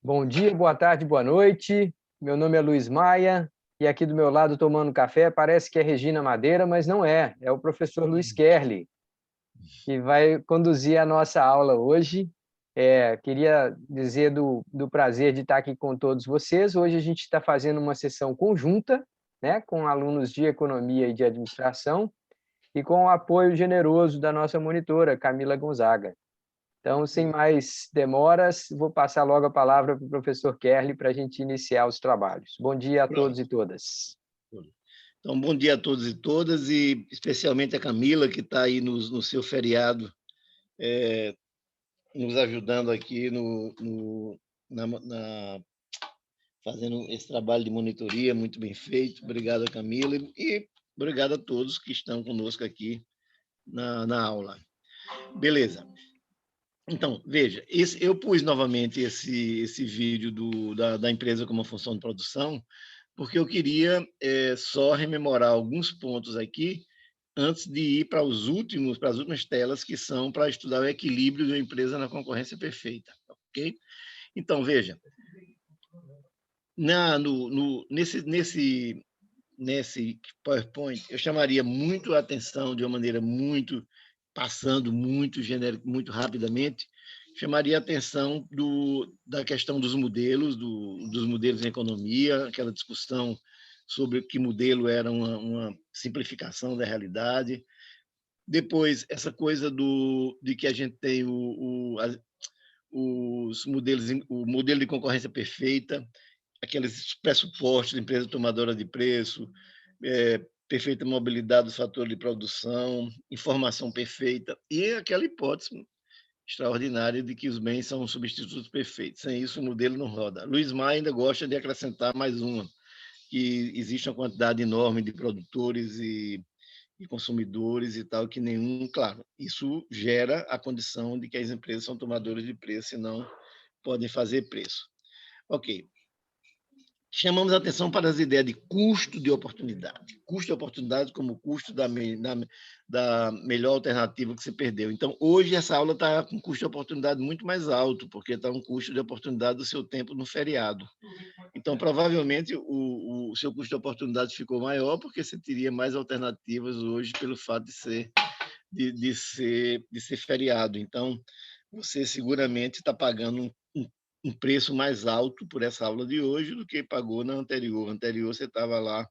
Bom dia, boa tarde, boa noite. Meu nome é Luiz Maia e aqui do meu lado tomando café parece que é Regina Madeira, mas não é. É o professor Luiz Kerli, que vai conduzir a nossa aula hoje. Queria dizer do prazer de estar aqui com todos vocês. Hoje a gente está fazendo uma sessão conjunta, né, com alunos de Economia e de Administração e com o apoio generoso da nossa monitora, Camila Gonzaga. Então, sem mais demoras, vou passar logo a palavra para o professor Kerli para a gente iniciar os trabalhos. Bom dia a todos Pronto. e todas. Então, bom dia a todos e todas, e especialmente a Camila, que está aí no seu feriado, nos ajudando aqui fazendo esse trabalho de monitoria muito bem feito. Obrigado, Camila, e obrigado a todos que estão conosco aqui na aula. Beleza. Então, veja, eu pus novamente esse vídeo da empresa como uma função de produção, porque eu queria só rememorar alguns pontos aqui antes de ir para as últimas telas, que são para estudar o equilíbrio de uma empresa na concorrência perfeita, ok? Então, veja, nesse PowerPoint, eu chamaria muito a atenção de uma maneira passando muito genérico, muito rapidamente, chamaria a atenção da questão dos modelos, dos modelos em economia, aquela discussão sobre que modelo era uma simplificação da realidade. Depois, essa coisa de que a gente tem os modelos, o modelo de concorrência perfeita, aqueles pressupostos de empresa tomadora de preço, perfeita mobilidade dos fatores de produção, informação perfeita, e aquela hipótese extraordinária de que os bens são substitutos perfeitos. Sem isso, o modelo não roda. Luiz Maia ainda gosta de acrescentar mais uma, que existe uma quantidade enorme de produtores e consumidores e tal, que nenhum, claro, isso gera a condição de que as empresas são tomadoras de preço e não podem fazer preço. Ok. Chamamos a atenção para as ideias de custo de oportunidade. Custo de oportunidade como custo da melhor alternativa que você perdeu. Então, hoje, essa aula está com custo de oportunidade muito mais alto, porque está um custo de oportunidade do seu tempo no feriado. Então, provavelmente, o seu custo de oportunidade ficou maior, porque você teria mais alternativas hoje pelo fato de ser feriado. Então, você seguramente está pagando um preço mais alto por essa aula de hoje do que pagou na anterior. Anterior, você estava lá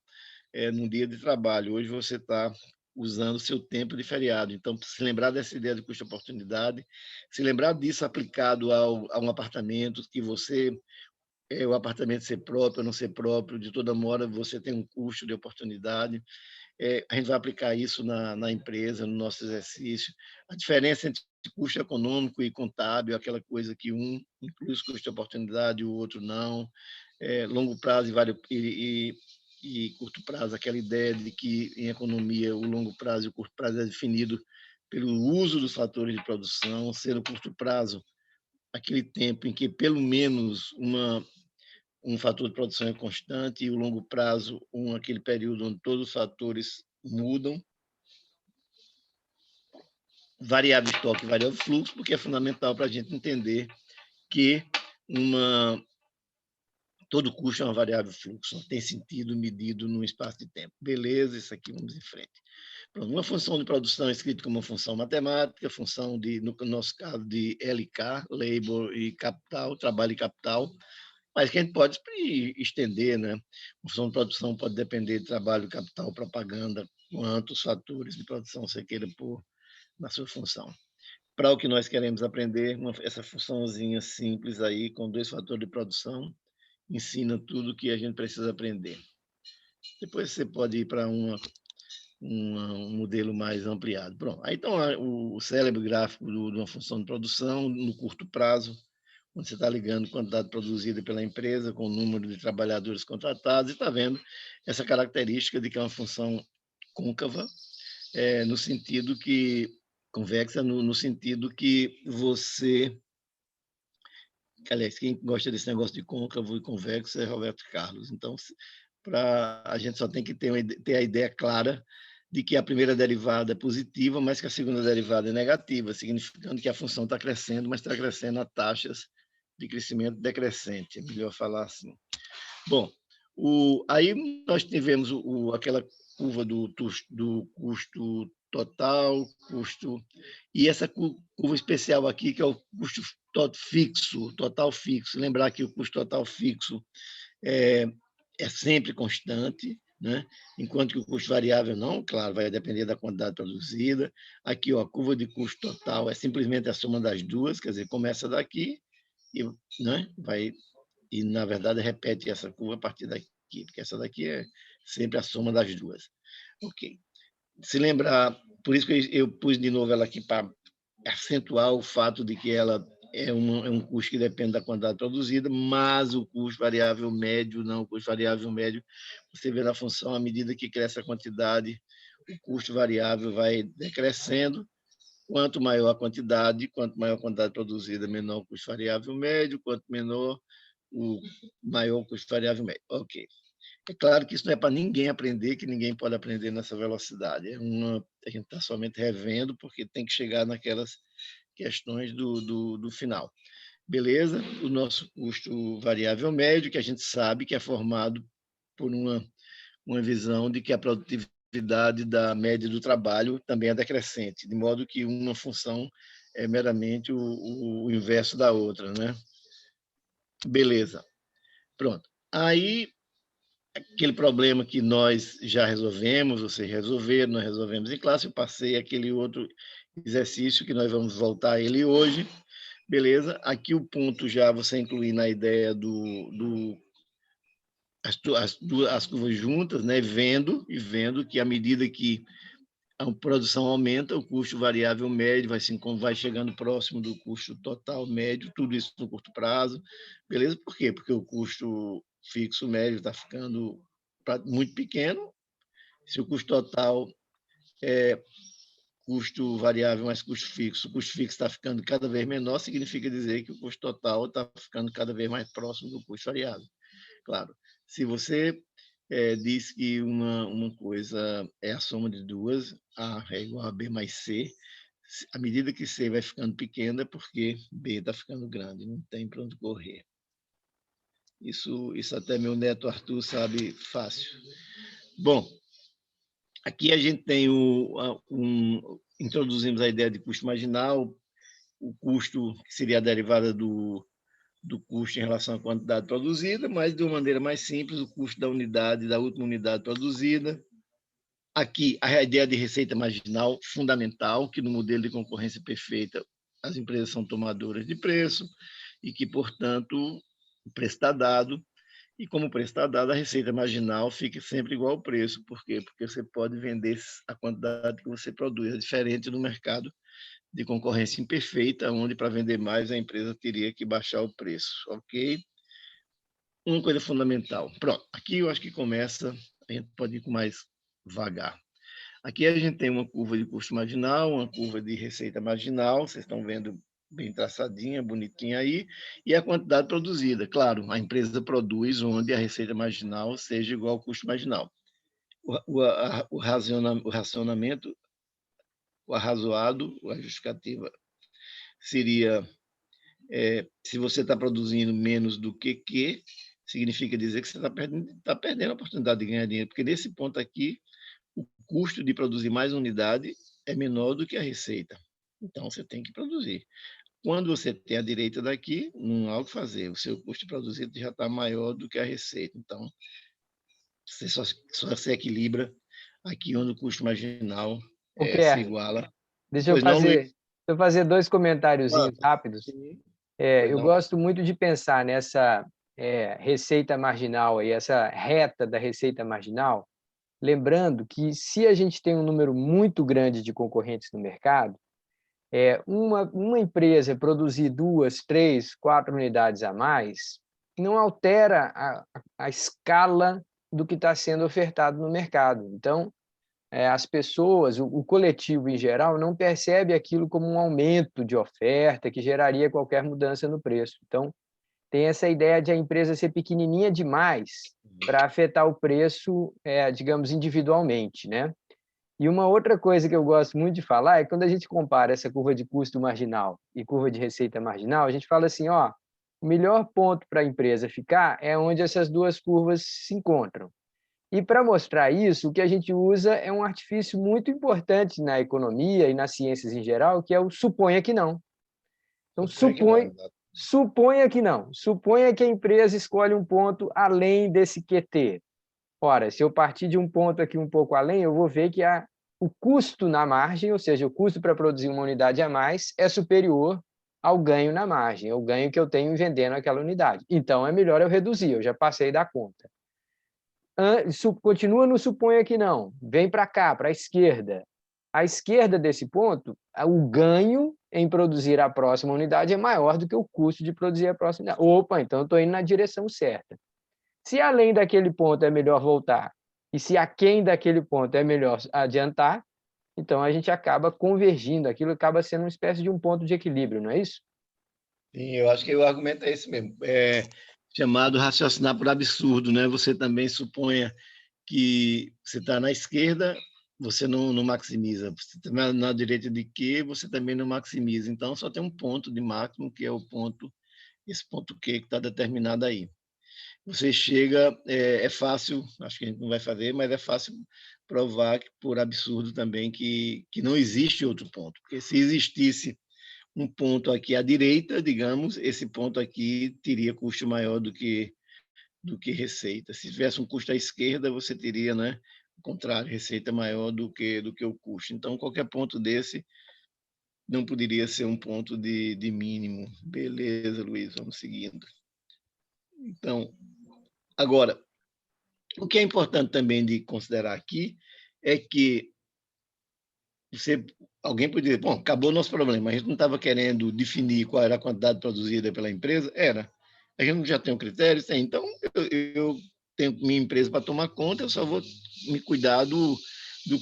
num dia de trabalho. Hoje, você está usando o seu tempo de feriado. Então, se lembrar dessa ideia de custo-oportunidade, se lembrar disso aplicado a um apartamento, que o apartamento ser próprio ou não ser próprio, de toda mora você tem um custo de oportunidade. A gente vai aplicar isso na empresa, no nosso exercício. A diferença entre custo econômico e contábil, aquela coisa que um inclui os custos de oportunidade e o outro não. Longo prazo e curto prazo, aquela ideia de que em economia o longo prazo e o curto prazo é definido pelo uso dos fatores de produção, sendo o curto prazo aquele tempo em que pelo menos um fator de produção é constante e o longo prazo, aquele período onde todos os fatores mudam, variável estoque e variável fluxo, porque é fundamental para a gente entender que todo custo é uma variável fluxo, não tem sentido medido num espaço de tempo. Beleza, isso aqui vamos em frente. Pronto, uma função de produção é escrita como uma função matemática, função no nosso caso, de LK, labor e capital, trabalho e capital, mas que a gente pode estender, né? A função de produção pode depender de trabalho, capital, propaganda, quantos fatores de produção você queira pôr na sua função. Para o que nós queremos aprender, essa funçãozinha simples aí, com 2 fatores de produção, ensina tudo o que a gente precisa aprender. Depois você pode ir para um modelo mais ampliado. Pronto. Aí então o cérebro gráfico de uma função de produção no curto prazo, onde você está ligando quantidade produzida pela empresa com o número de trabalhadores contratados, e está vendo essa característica de que é uma função côncava, no sentido que convexa, no sentido que você... Aliás, quem gosta desse negócio de côncavo e convexo é Roberto Carlos. Então, a gente só tem que ter a ideia clara de que a primeira derivada é positiva, mas que a segunda derivada é negativa, significando que a função está crescendo, mas está crescendo a taxas de crescimento decrescente, é melhor falar assim. Bom, aí nós tivemos aquela curva do custo total, e essa curva especial aqui, que é o custo fixo, total fixo. Lembrar que o custo total fixo é sempre constante, né? Enquanto que o custo variável não, claro, vai depender da quantidade produzida. Aqui, ó, a curva de custo total é simplesmente a soma das duas, quer dizer, começa daqui e, né, vai, e na verdade repete essa curva a partir daqui, porque essa daqui é sempre a soma das duas. Ok. Se lembrar, por isso que eu pus de novo ela aqui para acentuar o fato de que ela é um custo que depende da quantidade produzida, mas o custo variável médio, não, o custo variável médio, você vê na função, à medida que cresce a quantidade, o custo variável vai decrescendo. Quanto maior a quantidade produzida, menor o custo variável médio, quanto menor, o maior o custo variável médio. Ok. É claro que isso não é para ninguém aprender, que ninguém pode aprender nessa velocidade. A gente está somente revendo, porque tem que chegar naquelas questões do final. Beleza? O nosso custo variável médio, que a gente sabe que é formado por uma visão de que a produtividade da média do trabalho também é decrescente, de modo que uma função é meramente o inverso da outra, né? Beleza. Pronto. Aí, aquele problema que nós já resolvemos, vocês resolveram, nós resolvemos em classe, eu passei aquele outro exercício que nós vamos voltar a ele hoje. Beleza? Aqui o ponto já você incluir na ideia as curvas juntas, né? Vendo que à medida que a produção aumenta, o custo variável médio vai chegando próximo do custo total médio, tudo isso no curto prazo. Beleza? Por quê? Porque o custo fixo médio está ficando muito pequeno. Se o custo total é custo variável mais o custo fixo está ficando cada vez menor, significa dizer que o custo total está ficando cada vez mais próximo do custo variável. Claro, se você diz que uma coisa é a soma de duas, A é igual a B mais C, à medida que C vai ficando pequeno, é porque B está ficando grande, não tem para onde correr. Isso até meu neto Arthur sabe fácil. Bom, aqui a gente tem introduzimos a ideia de custo marginal, o custo que seria a derivada do custo em relação à quantidade produzida, mas de uma maneira mais simples, o custo da unidade, da última unidade produzida. Aqui, a ideia de receita marginal fundamental, que no modelo de concorrência perfeita, as empresas são tomadoras de preço e que, portanto, o preço está dado. E como o preço está dado, a receita marginal fica sempre igual ao preço. Por quê? Porque você pode vender a quantidade que você produz. É diferente do mercado de concorrência imperfeita, onde para vender mais a empresa teria que baixar o preço. Ok? Uma coisa fundamental. Pronto, aqui eu acho que começa, a gente pode ir com mais vagar. Aqui a gente tem uma curva de custo marginal, uma curva de receita marginal, vocês estão vendo bem traçadinha, bonitinha aí, e a quantidade produzida. Claro, a empresa produz onde a receita marginal seja igual ao custo marginal. O racionamento, o arrazoado, a justificativa seria se você está produzindo menos do que significa dizer que você está perdendo a oportunidade de ganhar dinheiro, porque nesse ponto aqui, o custo de produzir mais unidade é menor do que a receita. Então, você tem que produzir. Quando você tem a direita daqui, não há o que fazer. O seu custo de produzir já está maior do que a receita. Então, você só se equilibra aqui onde o custo marginal O se Pierre, iguala. deixa eu Pois não, Luiz? fazer dois comentáriozinhos Ah, rápidos. sim. Pois Eu não. gosto muito de pensar nessa receita marginal aí, essa reta da receita marginal, lembrando que se a gente tem um número muito grande de concorrentes no mercado, uma empresa produzir 2, 3, 4 unidades a mais não altera a escala do que está sendo ofertado no mercado. Então, as pessoas, o coletivo em geral, não percebe aquilo como um aumento de oferta que geraria qualquer mudança no preço. Então, tem essa ideia de a empresa ser pequenininha demais para afetar o preço, digamos, individualmente, né? E uma outra coisa que eu gosto muito de falar é que quando a gente compara essa curva de custo marginal e curva de receita marginal, a gente fala assim, ó, O melhor ponto para a empresa ficar é onde essas duas curvas se encontram. E para mostrar isso, o que a gente usa é um artifício muito importante na economia e nas ciências em geral, que é o suponha que não. Então, Suponho que não. suponha que não. Suponha que a empresa escolhe um ponto além desse QT. Ora, se eu partir de um ponto aqui um pouco além, eu vou ver que o custo na margem, ou seja, o custo para produzir uma unidade a mais, é superior ao ganho na margem, ao ganho que eu tenho em vendendo aquela unidade. Então, é melhor eu reduzir, eu já passei da conta. Continua no suponha que não. Vem para cá, para a esquerda. À esquerda desse ponto, o ganho em produzir a próxima unidade é maior do que o custo de produzir a próxima unidade. Opa, então eu estou indo na direção certa. Se além daquele ponto é melhor voltar, e se aquém daquele ponto é melhor adiantar, então a gente acaba convergindo, aquilo acaba sendo uma espécie de um ponto de equilíbrio, não é isso? Sim, eu acho que o argumento é esse mesmo. É chamado raciocinar por absurdo, né? Você também suponha que você está na esquerda, você não maximiza. Você está na direita de Q, você também não maximiza. Então, só tem um ponto de máximo, que é o ponto, esse ponto Q que está determinado aí. Você chega, é fácil, acho que a gente não vai fazer, mas é fácil provar por absurdo também que não existe outro ponto. Porque se existisse um ponto aqui à direita, digamos, esse ponto aqui teria custo maior do que receita. Se tivesse um custo à esquerda, você teria, né, o contrário, receita maior do que o custo. Então, qualquer ponto desse não poderia ser um ponto de mínimo. Beleza, Luiz, vamos seguindo. Então, agora, o que é importante também de considerar aqui é que alguém poderia dizer, bom, acabou o nosso problema, a gente não estava querendo definir qual era a quantidade produzida pela empresa, era. A gente já tem um critério, tem. Então, eu tenho minha empresa para tomar conta, eu só vou me cuidar do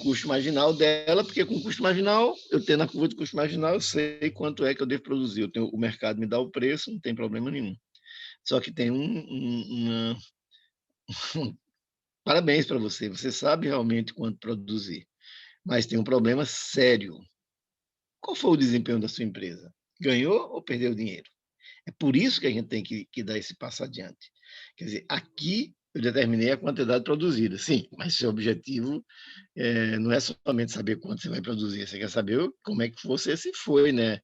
custo marginal dela, porque com o custo marginal, eu tendo a curva de custo marginal, eu sei quanto é que eu devo produzir. O mercado me dá o preço, não tem problema nenhum. Só que tem parabéns para você, você sabe realmente quanto produzir, mas tem um problema sério. Qual foi o desempenho da sua empresa? Ganhou ou perdeu dinheiro? É por isso que a gente tem que dar esse passo adiante. Quer dizer, aqui eu determinei a quantidade produzida, sim, mas seu objetivo não é somente saber quanto você vai produzir, você quer saber como é que você se foi, né,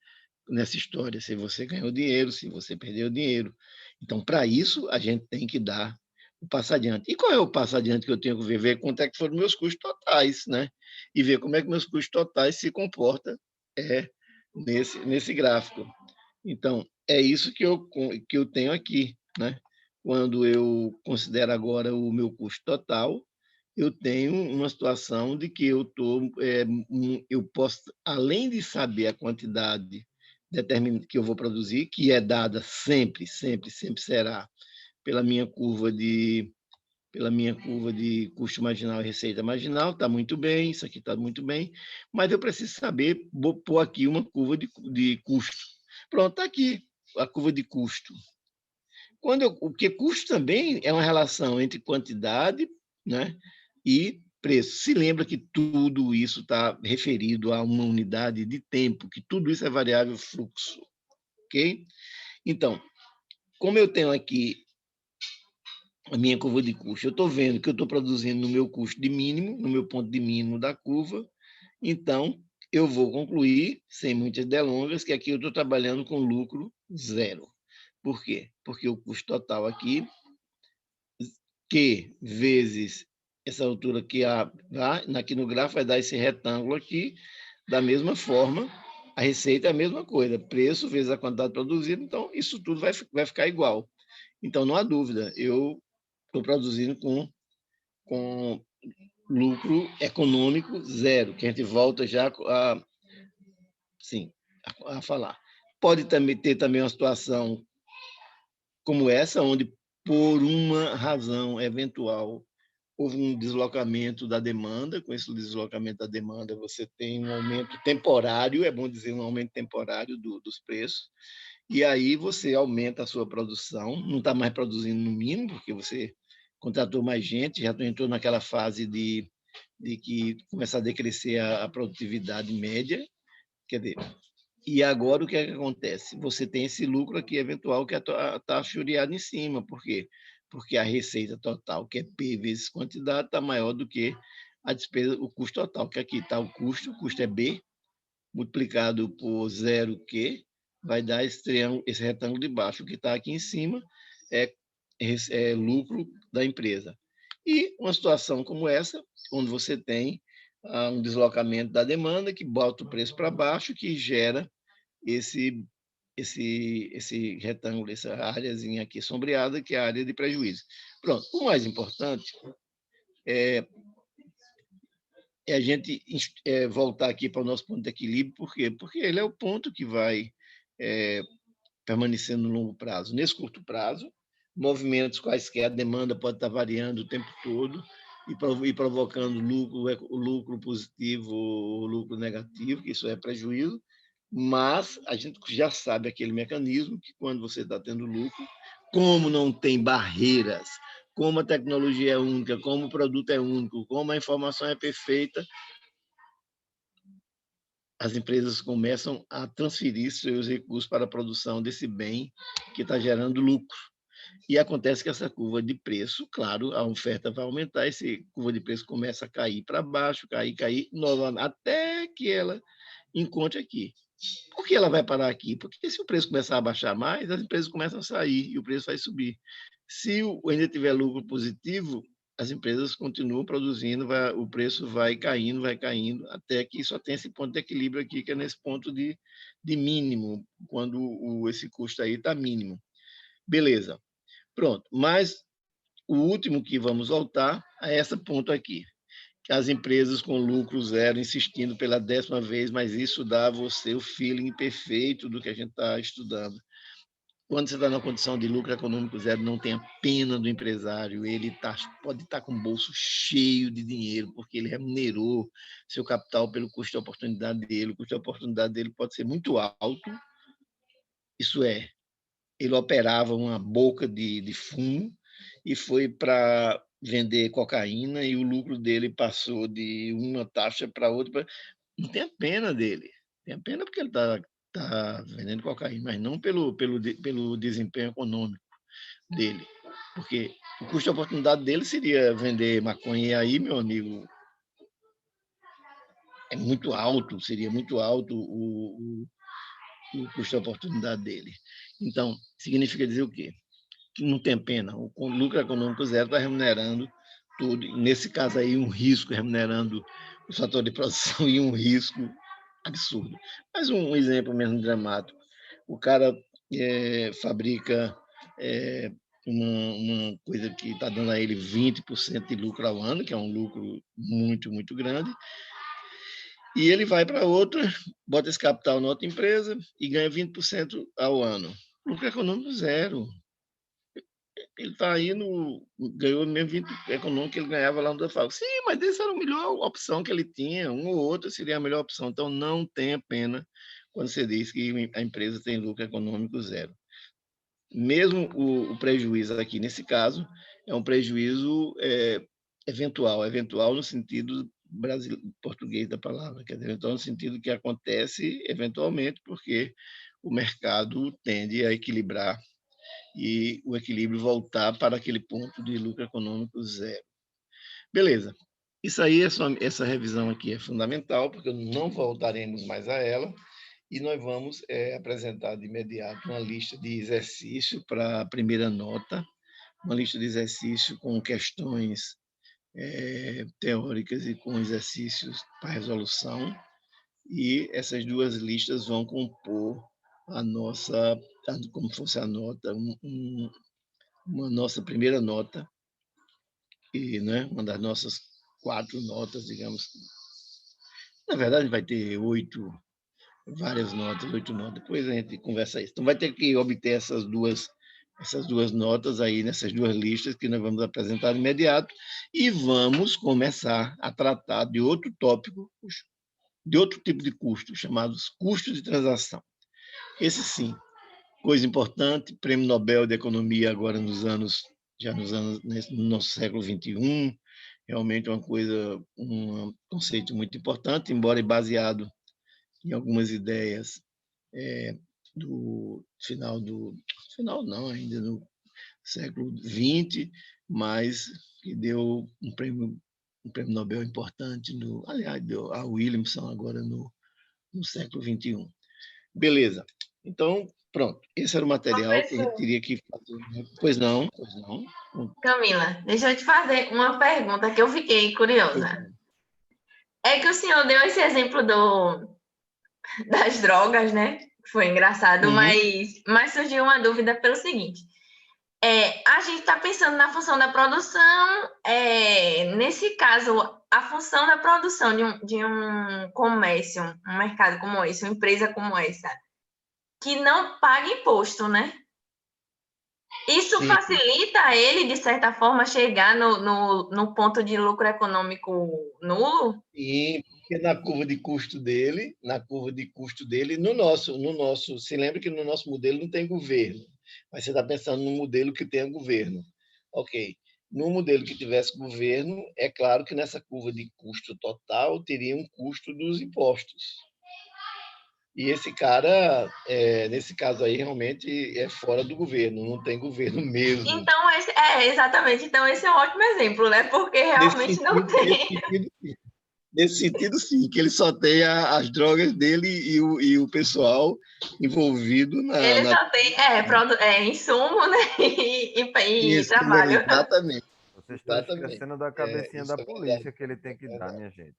nessa história, se você ganhou dinheiro, se você perdeu dinheiro. Então, para isso, a gente tem que dar o passo adiante. E qual é o passo adiante que eu tenho que ver? Ver quanto é que foram meus custos totais, né? E ver como é que meus custos totais se comportam nesse gráfico. Então, é isso que eu tenho aqui, né? Quando eu considero agora o meu custo total, eu tenho uma situação de que eu posso, além de saber a quantidade que eu vou produzir, que é dada sempre, sempre, sempre será pela minha curva de custo marginal e receita marginal, está muito bem, isso aqui está muito bem, mas eu preciso saber, vou pôr aqui uma curva de custo. Pronto, está aqui a curva de custo. Porque custo também é uma relação entre quantidade, né, e preço. Se lembra que tudo isso está referido a uma unidade de tempo, que tudo isso é variável fluxo, ok? Então, como eu tenho aqui a minha curva de custo, eu estou vendo que eu estou produzindo no meu custo de mínimo, no meu ponto de mínimo da curva, então eu vou concluir, sem muitas delongas, que aqui eu estou trabalhando com lucro zero. Por quê? Porque o custo total aqui, Q vezes essa altura aqui no gráfico, vai dar esse retângulo aqui, da mesma forma, a receita é a mesma coisa, preço vezes a quantidade produzida, então isso tudo vai ficar igual. Então, não há dúvida, eu estou produzindo com lucro econômico zero, que a gente volta já sim, a falar. Pode ter também uma situação como essa, onde, por uma razão eventual, houve um deslocamento da demanda. Com esse deslocamento da demanda, você tem um aumento temporário, é bom dizer um aumento temporário dos preços, e aí você aumenta a sua produção, não está mais produzindo no mínimo, porque você contratou mais gente, já entrou naquela fase de que começa a decrescer a produtividade média, quer dizer, E agora o que é que acontece? Você tem esse lucro aqui eventual que está achoreado em cima. Por quê? Porque a receita total, que é P vezes quantidade, está maior do que a despesa, o custo total, que aqui está o custo é B, multiplicado por zero Q, vai dar esse triângulo, esse retângulo de baixo. O que está aqui em cima é, é lucro da empresa. E uma situação como essa, onde você tem um deslocamento da demanda que bota o preço para baixo, que gera esse esse retângulo, essa áreazinha aqui sombreada, que é a área de prejuízo. Pronto. O mais importante é a gente voltar aqui para o nosso ponto de equilíbrio. Por quê? Porque ele é o ponto que vai permanecer no longo prazo. Nesse curto prazo, movimentos quaisquer, a demanda pode estar variando o tempo todo e provocando lucro positivo ou lucro negativo, que isso é prejuízo, mas a gente já sabe aquele mecanismo que quando você está tendo lucro, como não tem barreiras, como a tecnologia é única, como o produto é único, como a informação é perfeita, as empresas começam a transferir seus recursos para a produção desse bem que está gerando lucro. E acontece que essa curva de preço, claro, a oferta vai aumentar, essa curva de preço começa a cair para baixo, cair, novamente, até que ela encontre aqui. Por que ela vai parar aqui? Porque se o preço começar a baixar mais, as empresas começam a sair e o preço vai subir. Se ainda tiver lucro positivo, as empresas continuam produzindo, o preço vai caindo, até que só tem esse ponto de equilíbrio aqui, que é nesse ponto de mínimo, quando esse custo aí está mínimo. Beleza, pronto. Mas o último que vamos voltar é esse ponto aqui. As empresas com lucro zero insistindo pela 10ª vez, mas isso dá a você o feeling perfeito do que a gente está estudando. Quando você está na condição de lucro econômico zero, não tenha pena do empresário, ele pode estar com o bolso cheio de dinheiro, porque ele remunerou seu capital pelo custo de oportunidade dele. O custo de oportunidade dele pode ser muito alto, isso é, ele operava uma boca de fumo e foi para vender cocaína e o lucro dele passou de uma taxa para outra. Não tem a pena dele. Tem a pena porque ele tá vendendo cocaína, mas não pelo desempenho econômico dele. Porque o custo de oportunidade dele seria vender maconha. E aí, meu amigo, é muito alto, seria muito alto o custo de oportunidade dele. Então, significa dizer o quê? Que não tem pena. O lucro econômico zero está remunerando tudo. Nesse caso aí, um risco remunerando o fator de produção e um risco absurdo. Mas um exemplo mesmo dramático. O cara fabrica uma coisa que está dando a ele 20% de lucro ao ano, que é um lucro muito, muito grande, e ele vai para outra, bota esse capital na outra empresa e ganha 20% ao ano. Lucro econômico zero. Ele está aí ganhou o mesmo 20 econômico que ele ganhava lá no Dafal. Sim, mas essa era a melhor opção que ele tinha, um ou outro seria a melhor opção. Então, não tenha pena quando você diz que a empresa tem lucro econômico zero. Mesmo o prejuízo aqui, nesse caso, é um prejuízo eventual no sentido português da palavra, quer dizer, eventual no sentido que acontece eventualmente, porque o mercado tende a equilibrar e o equilíbrio voltar para aquele ponto de lucro econômico zero. Beleza. Isso aí, essa revisão aqui é fundamental, porque não voltaremos mais a ela, e nós vamos apresentar de imediato uma lista de exercício para a primeira nota, uma lista de exercício com questões teóricas e com exercícios para resolução, e essas duas listas vão compor a nossa, como fosse a nota, uma nossa primeira nota, e, né, uma das nossas 4 notas, digamos. Na verdade, vai ter 8, várias notas, 8 notas, depois a gente conversa isso. Então, vai ter que obter essas duas notas aí, nessas duas listas que nós vamos apresentar de imediato, e vamos começar a tratar de outro tópico, de outro tipo de custo, chamados custos de transação. Esse sim, coisa importante, Prêmio Nobel de Economia agora no nosso século XXI, realmente é uma coisa, um conceito muito importante, embora baseado em algumas ideias do final não, ainda no século XX, mas que deu um prêmio Nobel importante, aliás, deu a Williamson agora no século XXI. Beleza. Então, pronto. Esse era o material que a gente Professor teria que fazer. Pois não, pois não. Camila, deixa eu te fazer uma pergunta que eu fiquei curiosa. É que o senhor deu esse exemplo das drogas, né? Foi engraçado, Uhum. mas surgiu uma dúvida pelo seguinte. A gente está pensando na função da produção, nesse caso, a função da produção de um comércio, um mercado como esse, uma empresa como essa, que não paga imposto, né? Isso Sim. facilita ele, de certa forma, chegar no ponto de lucro econômico nulo? E porque na curva de custo dele, no nosso, se lembra que no nosso modelo não tem governo, mas você está pensando num modelo que tenha governo. Ok. No modelo que tivesse governo, é claro que nessa curva de custo total teria um custo dos impostos. E esse cara, nesse caso aí, realmente é fora do governo, não tem governo mesmo. Então, exatamente. Então, esse é um ótimo exemplo, né? Porque realmente não tem. Nesse sentido, sim, que ele só tem as drogas dele e o pessoal envolvido Ele só tem insumo, né? E Isso, trabalho. exatamente. Vocês estão Exatamente. esquecendo da cabecinha Isso da é verdade. polícia que ele tem que dar, minha gente.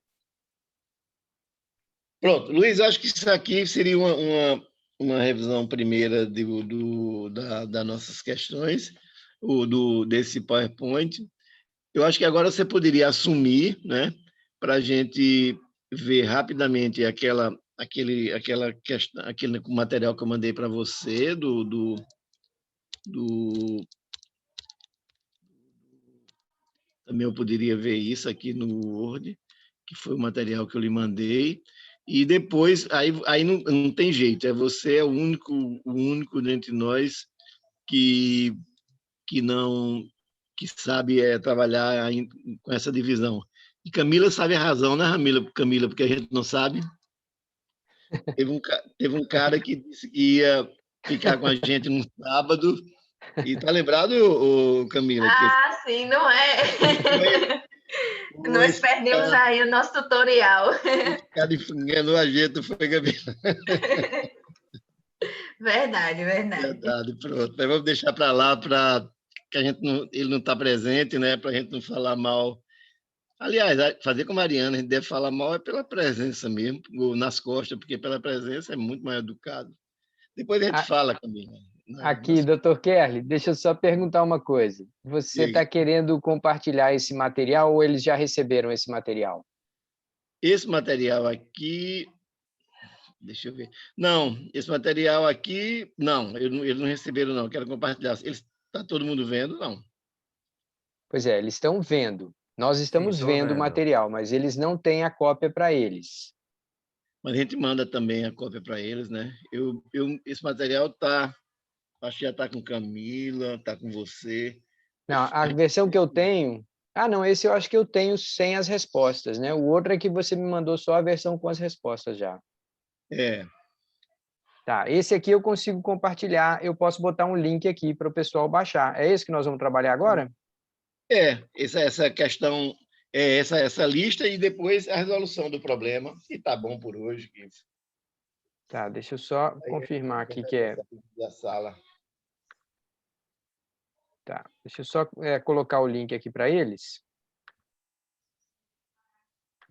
Pronto, Luiz, acho que isso aqui seria uma revisão primeira das nossas questões, desse PowerPoint. Eu acho que agora você poderia assumir, né, para a gente ver rapidamente aquela questão, aquele material que eu mandei para você também eu poderia ver isso aqui no Word, que foi o material que eu lhe mandei. E depois, aí não tem jeito, você é o único dentre nós que não que sabe trabalhar com essa divisão. E Camila sabe a razão, né, Camila? Porque a gente não sabe. Teve um cara que disse que ia ficar com a gente no sábado. E tá lembrado, Camila? Sim, não é? Nós Esse perdemos aí o nosso tutorial. cara enganou a gente, foi, Camila? Verdade, verdade. Verdade, pronto. Mas vamos deixar para lá, para que ele não está presente, né? Para a gente não falar mal. Aliás, fazer com a Mariana, a gente deve falar mal pela presença mesmo, ou nas costas, porque pela presença é muito mais educado. Depois a gente fala, Camila. Aqui, doutor Kerli, deixa eu só perguntar uma coisa. Você está querendo compartilhar esse material ou eles já receberam esse material? Esse material aqui, deixa eu ver. Não, esse material aqui, não, eles não receberam, não. Quero compartilhar. Está todo mundo vendo? Não. Pois é, eles estão vendo. Nós estamos vendo o material, mas eles não têm a cópia para eles. Mas a gente manda também a cópia para eles, né? Esse material acho que já está com Camila, está com você. Não, a versão que eu tenho... não, esse eu acho que eu tenho sem as respostas, né? O outro é que você me mandou só a versão com as respostas já. Tá, esse aqui eu consigo compartilhar, eu posso botar um link aqui para o pessoal baixar. É isso que nós vamos trabalhar agora? Essa questão, essa lista e depois a resolução do problema. E tá bom por hoje. Tá, deixa eu só confirmar aqui que é... Da sala. Tá, deixa eu só colocar o link aqui para eles.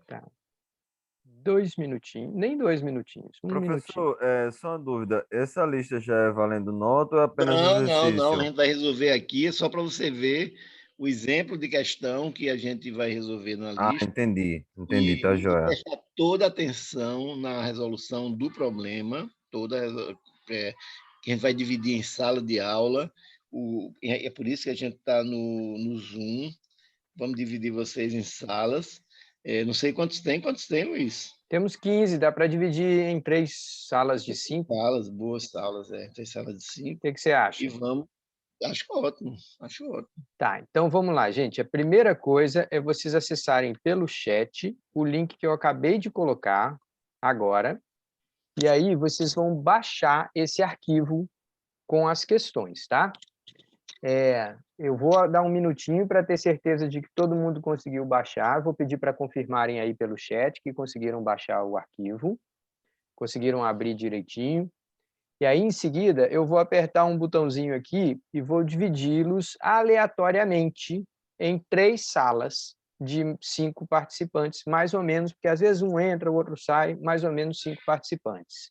Tá. 2 minutinhos, nem 2 minutinhos, um Professor, minutinho. só uma dúvida, essa lista já é valendo nota ou é apenas exercício? Não, a gente vai resolver aqui, é só para você ver o exemplo de questão que a gente vai resolver na lista. Entendi, tá E joia. prestar toda a atenção na resolução do problema, que a gente vai dividir em sala de aula, é por isso que a gente está no Zoom, vamos dividir vocês em salas. Não sei quantos tem, Luiz? Temos 15, dá para dividir em 3 salas de 5. Salas, boas salas, 3 salas de 5. O que você acha? E vamos, acho ótimo. Tá, então vamos lá, gente. A primeira coisa é vocês acessarem pelo chat o link que eu acabei de colocar agora. E aí vocês vão baixar esse arquivo com as questões, tá? Eu vou dar um minutinho para ter certeza de que todo mundo conseguiu baixar. Vou pedir para confirmarem aí pelo chat que conseguiram baixar o arquivo, conseguiram abrir direitinho. E aí, em seguida, eu vou apertar um botãozinho aqui e vou dividi-los aleatoriamente em 3 salas de 5 participantes, mais ou menos, porque às vezes um entra, o outro sai, mais ou menos 5 participantes.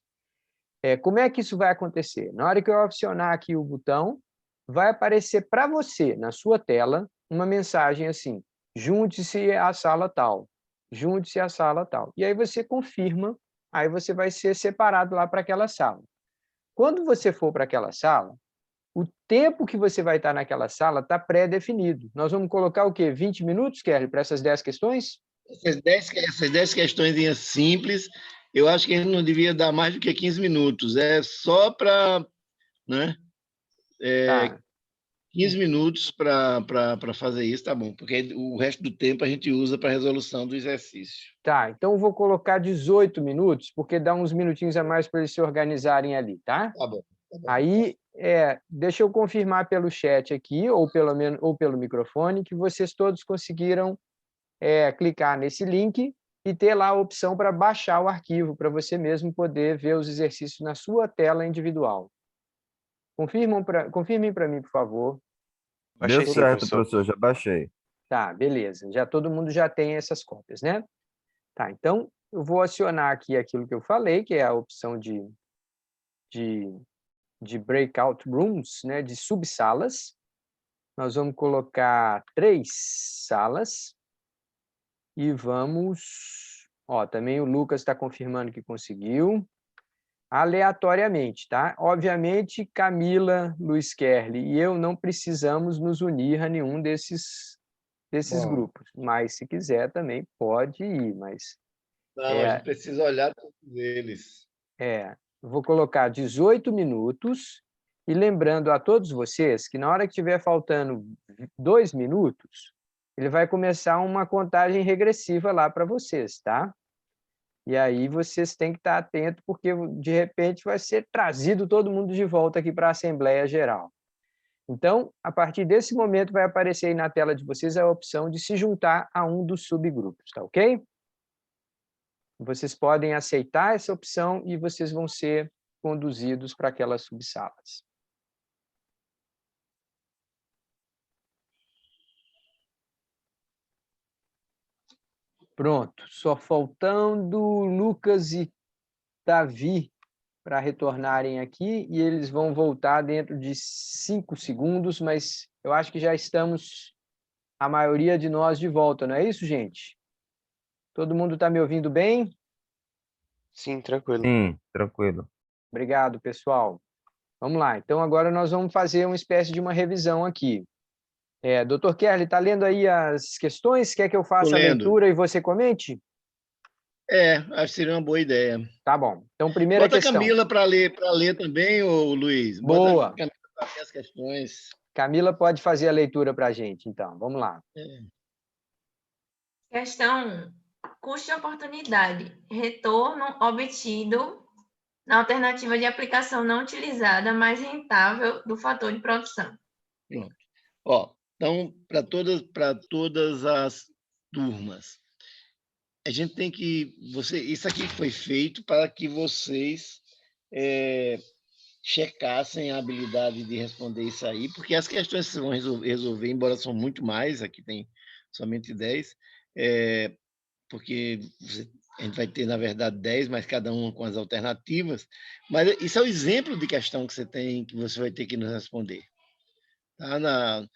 Como é que isso vai acontecer? Na hora que eu acionar aqui o botão, vai aparecer para você, na sua tela, uma mensagem assim: junte-se à sala tal, junte-se à sala tal. E aí você confirma, aí você vai ser separado lá para aquela sala. Quando você for para aquela sala, o tempo que você vai estar naquela sala está pré-definido. Nós vamos colocar o quê? 20 minutos, Kelly, para essas 10 questões? Essas 10 questões simples, eu acho que a gente não devia dar mais do que 15 minutos. É só para, né? Tá. 15 minutos para fazer isso, tá bom, porque o resto do tempo a gente usa para a resolução do exercício. Tá, então eu vou colocar 18 minutos, porque dá uns minutinhos a mais para eles se organizarem ali, tá? Tá bom. Aí, deixa eu confirmar pelo chat aqui, ou pelo microfone, que vocês todos conseguiram clicar nesse link e ter lá a opção para baixar o arquivo, para você mesmo poder ver os exercícios na sua tela individual. Confirmem para mim, por favor. Deu Sim, certo, professor. professor, já baixei. Tá, beleza. Todo mundo já tem essas cópias, né? Tá, então eu vou acionar aqui aquilo que eu falei, que é a opção de breakout rooms, né, de subsalas. Nós vamos colocar 3 salas e vamos... também o Lucas está confirmando que conseguiu. Aleatoriamente, tá? Obviamente, Camila, Luiz Kerli e eu não precisamos nos unir a nenhum desses grupos, mas se quiser também pode ir, mas... Não, a gente precisa olhar todos eles. Eu vou colocar 18 minutos e lembrando a todos vocês que na hora que estiver faltando 2 minutos, ele vai começar uma contagem regressiva lá para vocês, tá? E aí vocês têm que estar atentos, porque de repente vai ser trazido todo mundo de volta aqui para a Assembleia Geral. Então, a partir desse momento vai aparecer aí na tela de vocês a opção de se juntar a um dos subgrupos, tá ok? Vocês podem aceitar essa opção e vocês vão ser conduzidos para aquelas subsalas. Pronto, só faltando Lucas e Davi para retornarem aqui, e eles vão voltar dentro de 5 segundos, mas eu acho que já estamos, a maioria de nós, de volta, não é isso, gente? Todo mundo está me ouvindo bem? Sim, tranquilo. Sim, tranquilo. Obrigado, pessoal. Vamos lá, então agora nós vamos fazer uma espécie de uma revisão aqui. Dr. Kerli, está lendo aí as questões? Quer que eu faça a leitura e você comente? Acho que seria uma boa ideia. Tá bom. Então, primeira questão. Bota a Camila para ler também, ô Luiz. Boa. Bota a Camila para ler as questões. Camila pode fazer a leitura para a gente, então. Vamos lá. Questão 1. Custo e oportunidade. Retorno obtido na alternativa de aplicação não utilizada mais rentável do fator de produção. Pronto. Então, para todas as turmas, a gente tem que... Isso aqui foi feito para que vocês checassem a habilidade de responder isso aí, porque as questões que vocês vão resolver, embora são muito mais, aqui tem somente 10, porque a gente vai ter, na verdade, 10, mas cada um com as alternativas, mas isso é o exemplo de questão que você vai ter que nos responder. Tá?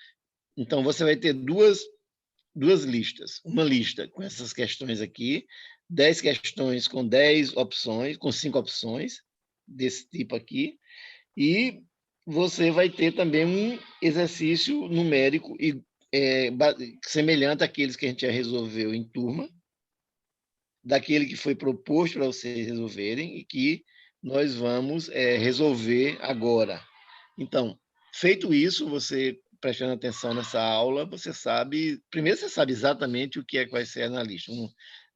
Então, você vai ter duas listas. Uma lista com essas questões aqui, 10 questões com 10 opções, com 5 opções desse tipo aqui, e você vai ter também um exercício numérico semelhante àqueles que a gente já resolveu em turma, daquele que foi proposto para vocês resolverem e que nós vamos resolver agora. Então, feito isso, você prestando atenção nessa aula, você sabe... Primeiro, você sabe exatamente o que vai ser analista.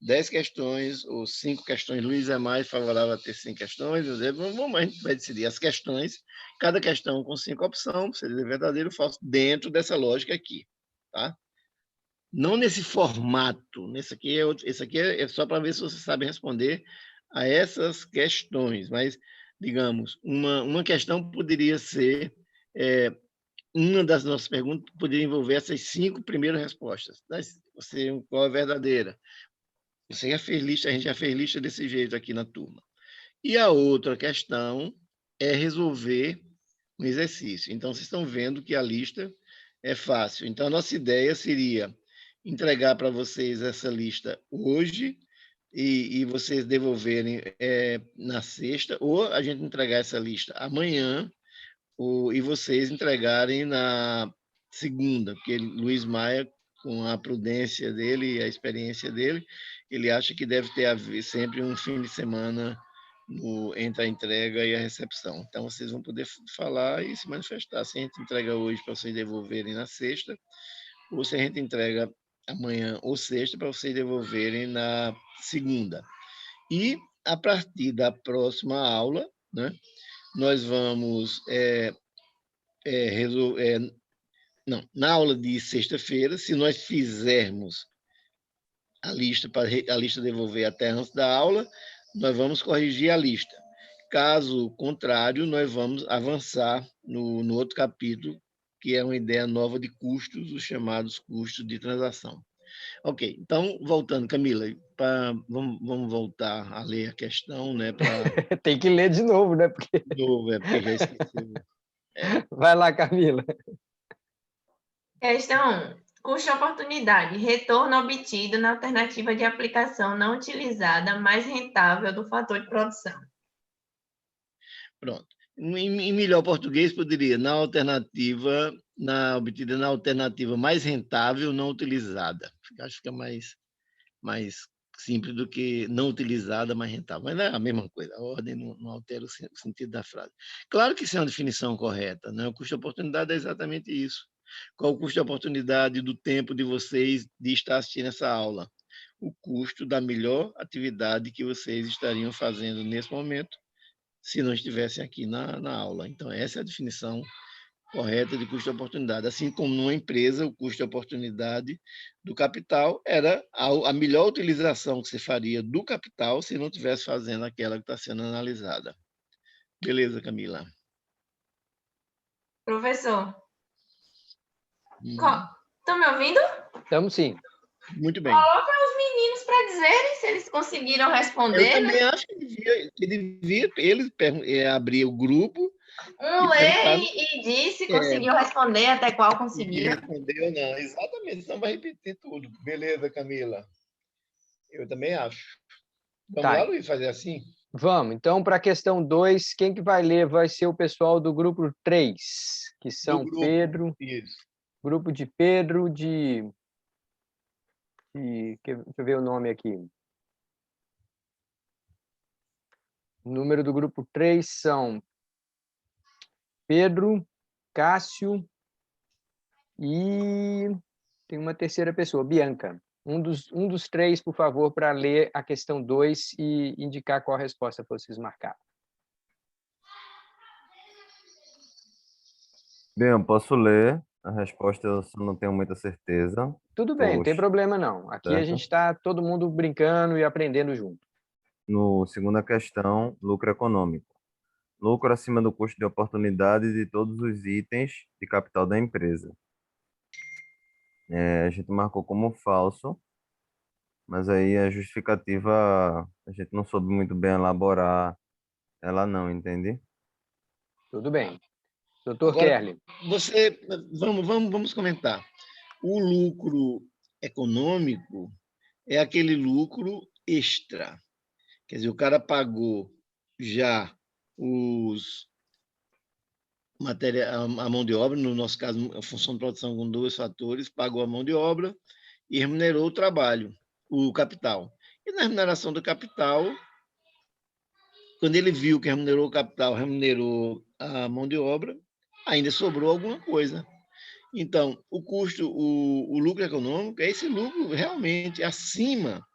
10 questões ou 5 questões. Luiz é mais favorável a ter 5 questões. A gente vai decidir as questões, cada questão com 5 opções, seria verdadeiro ou falso, dentro dessa lógica aqui. Tá? Não nesse formato. Esse aqui é só para ver se você sabe responder a essas questões. Mas, digamos, uma questão poderia ser... uma das nossas perguntas poderia envolver essas 5 primeiras respostas. Qual é a verdadeira? Você já fez lista, a gente já fez lista desse jeito aqui na turma. E a outra questão é resolver um exercício. Então, vocês estão vendo que a lista é fácil. Então, a nossa ideia seria entregar para vocês essa lista hoje e vocês devolverem na sexta, ou a gente entregar essa lista amanhã e vocês entregarem na segunda, porque Luiz Maia, com a prudência dele e a experiência dele, ele acha que deve ter sempre um fim de semana entre a entrega e a recepção. Então, vocês vão poder falar e se manifestar. Se a gente entrega hoje para vocês devolverem na sexta, ou se a gente entrega amanhã ou sexta para vocês devolverem na segunda. E, a partir da próxima aula, né, nós vamos na aula de sexta-feira, se nós fizermos a lista para a lista devolver até antes da aula, nós vamos corrigir a lista. Caso contrário, nós vamos avançar no outro capítulo, que é uma ideia nova de custos, os chamados custos de transação. Ok, então, voltando, Camila, vamos voltar a ler a questão, né? Tem que ler de novo, né? De novo, porque já esqueceu. Vai lá, Camila. Questão 1. Custo-oportunidade. Retorno obtido na alternativa de aplicação não utilizada mais rentável do fator de produção. Pronto. Em melhor português, poderia, obtida na alternativa mais rentável não utilizada. Acho que fica mais simples do que não utilizada, mais rentável. Mas é a mesma coisa, a ordem não altera o sentido da frase. Claro que isso é uma definição correta, né? O custo-oportunidade é exatamente isso. Qual o custo de oportunidade do tempo de vocês de estar assistindo essa aula? O custo da melhor atividade que vocês estariam fazendo nesse momento, se não estivessem aqui na aula. Então, essa é a definição correta de custo de oportunidade. Assim como numa empresa, o custo de oportunidade do capital era a melhor utilização que você faria do capital se não estivesse fazendo aquela que está sendo analisada. Beleza, Camila? Professor, estão me ouvindo? Estamos sim. Muito bem. Coloca os meninos para dizerem se eles conseguiram responder. Eu também acho que devia ele abrir o grupo. Lê e diz se conseguiu responder, até qual conseguiu. Respondeu, não. Exatamente, senão vai repetir tudo. Beleza, Camila. Eu também acho. Vamos lá, Luiz, fazer assim? Vamos. Então, para a questão 2, quem que vai ler vai ser o pessoal do grupo 3, que são Pedro. Isso. Grupo de Pedro, deixa eu ver o nome aqui. O número do grupo 3 são Pedro, Cássio e tem uma terceira pessoa, Bianca. Um dos 3, por favor, para ler a questão 2 e indicar qual a resposta vocês marcaram. Bem, eu posso ler. A resposta eu só não tenho muita certeza. Tudo bem, não tem problema não. Aqui certo? A gente está todo mundo brincando e aprendendo junto. No segunda questão, lucro econômico. Lucro acima do custo de oportunidade de todos os itens de capital da empresa. A gente marcou como falso, mas aí a justificativa a gente não soube muito bem elaborar ela não, entende? Tudo bem. Doutor Kerley. Vamos comentar. O lucro econômico é aquele lucro extra. Quer dizer, o cara pagou já a mão de obra, no nosso caso, a função de produção com 2 fatores, pagou a mão de obra e remunerou o trabalho, o capital. E na remuneração do capital, quando ele viu que remunerou o capital, remunerou a mão de obra, ainda sobrou alguma coisa. Então, o lucro econômico é esse lucro realmente acima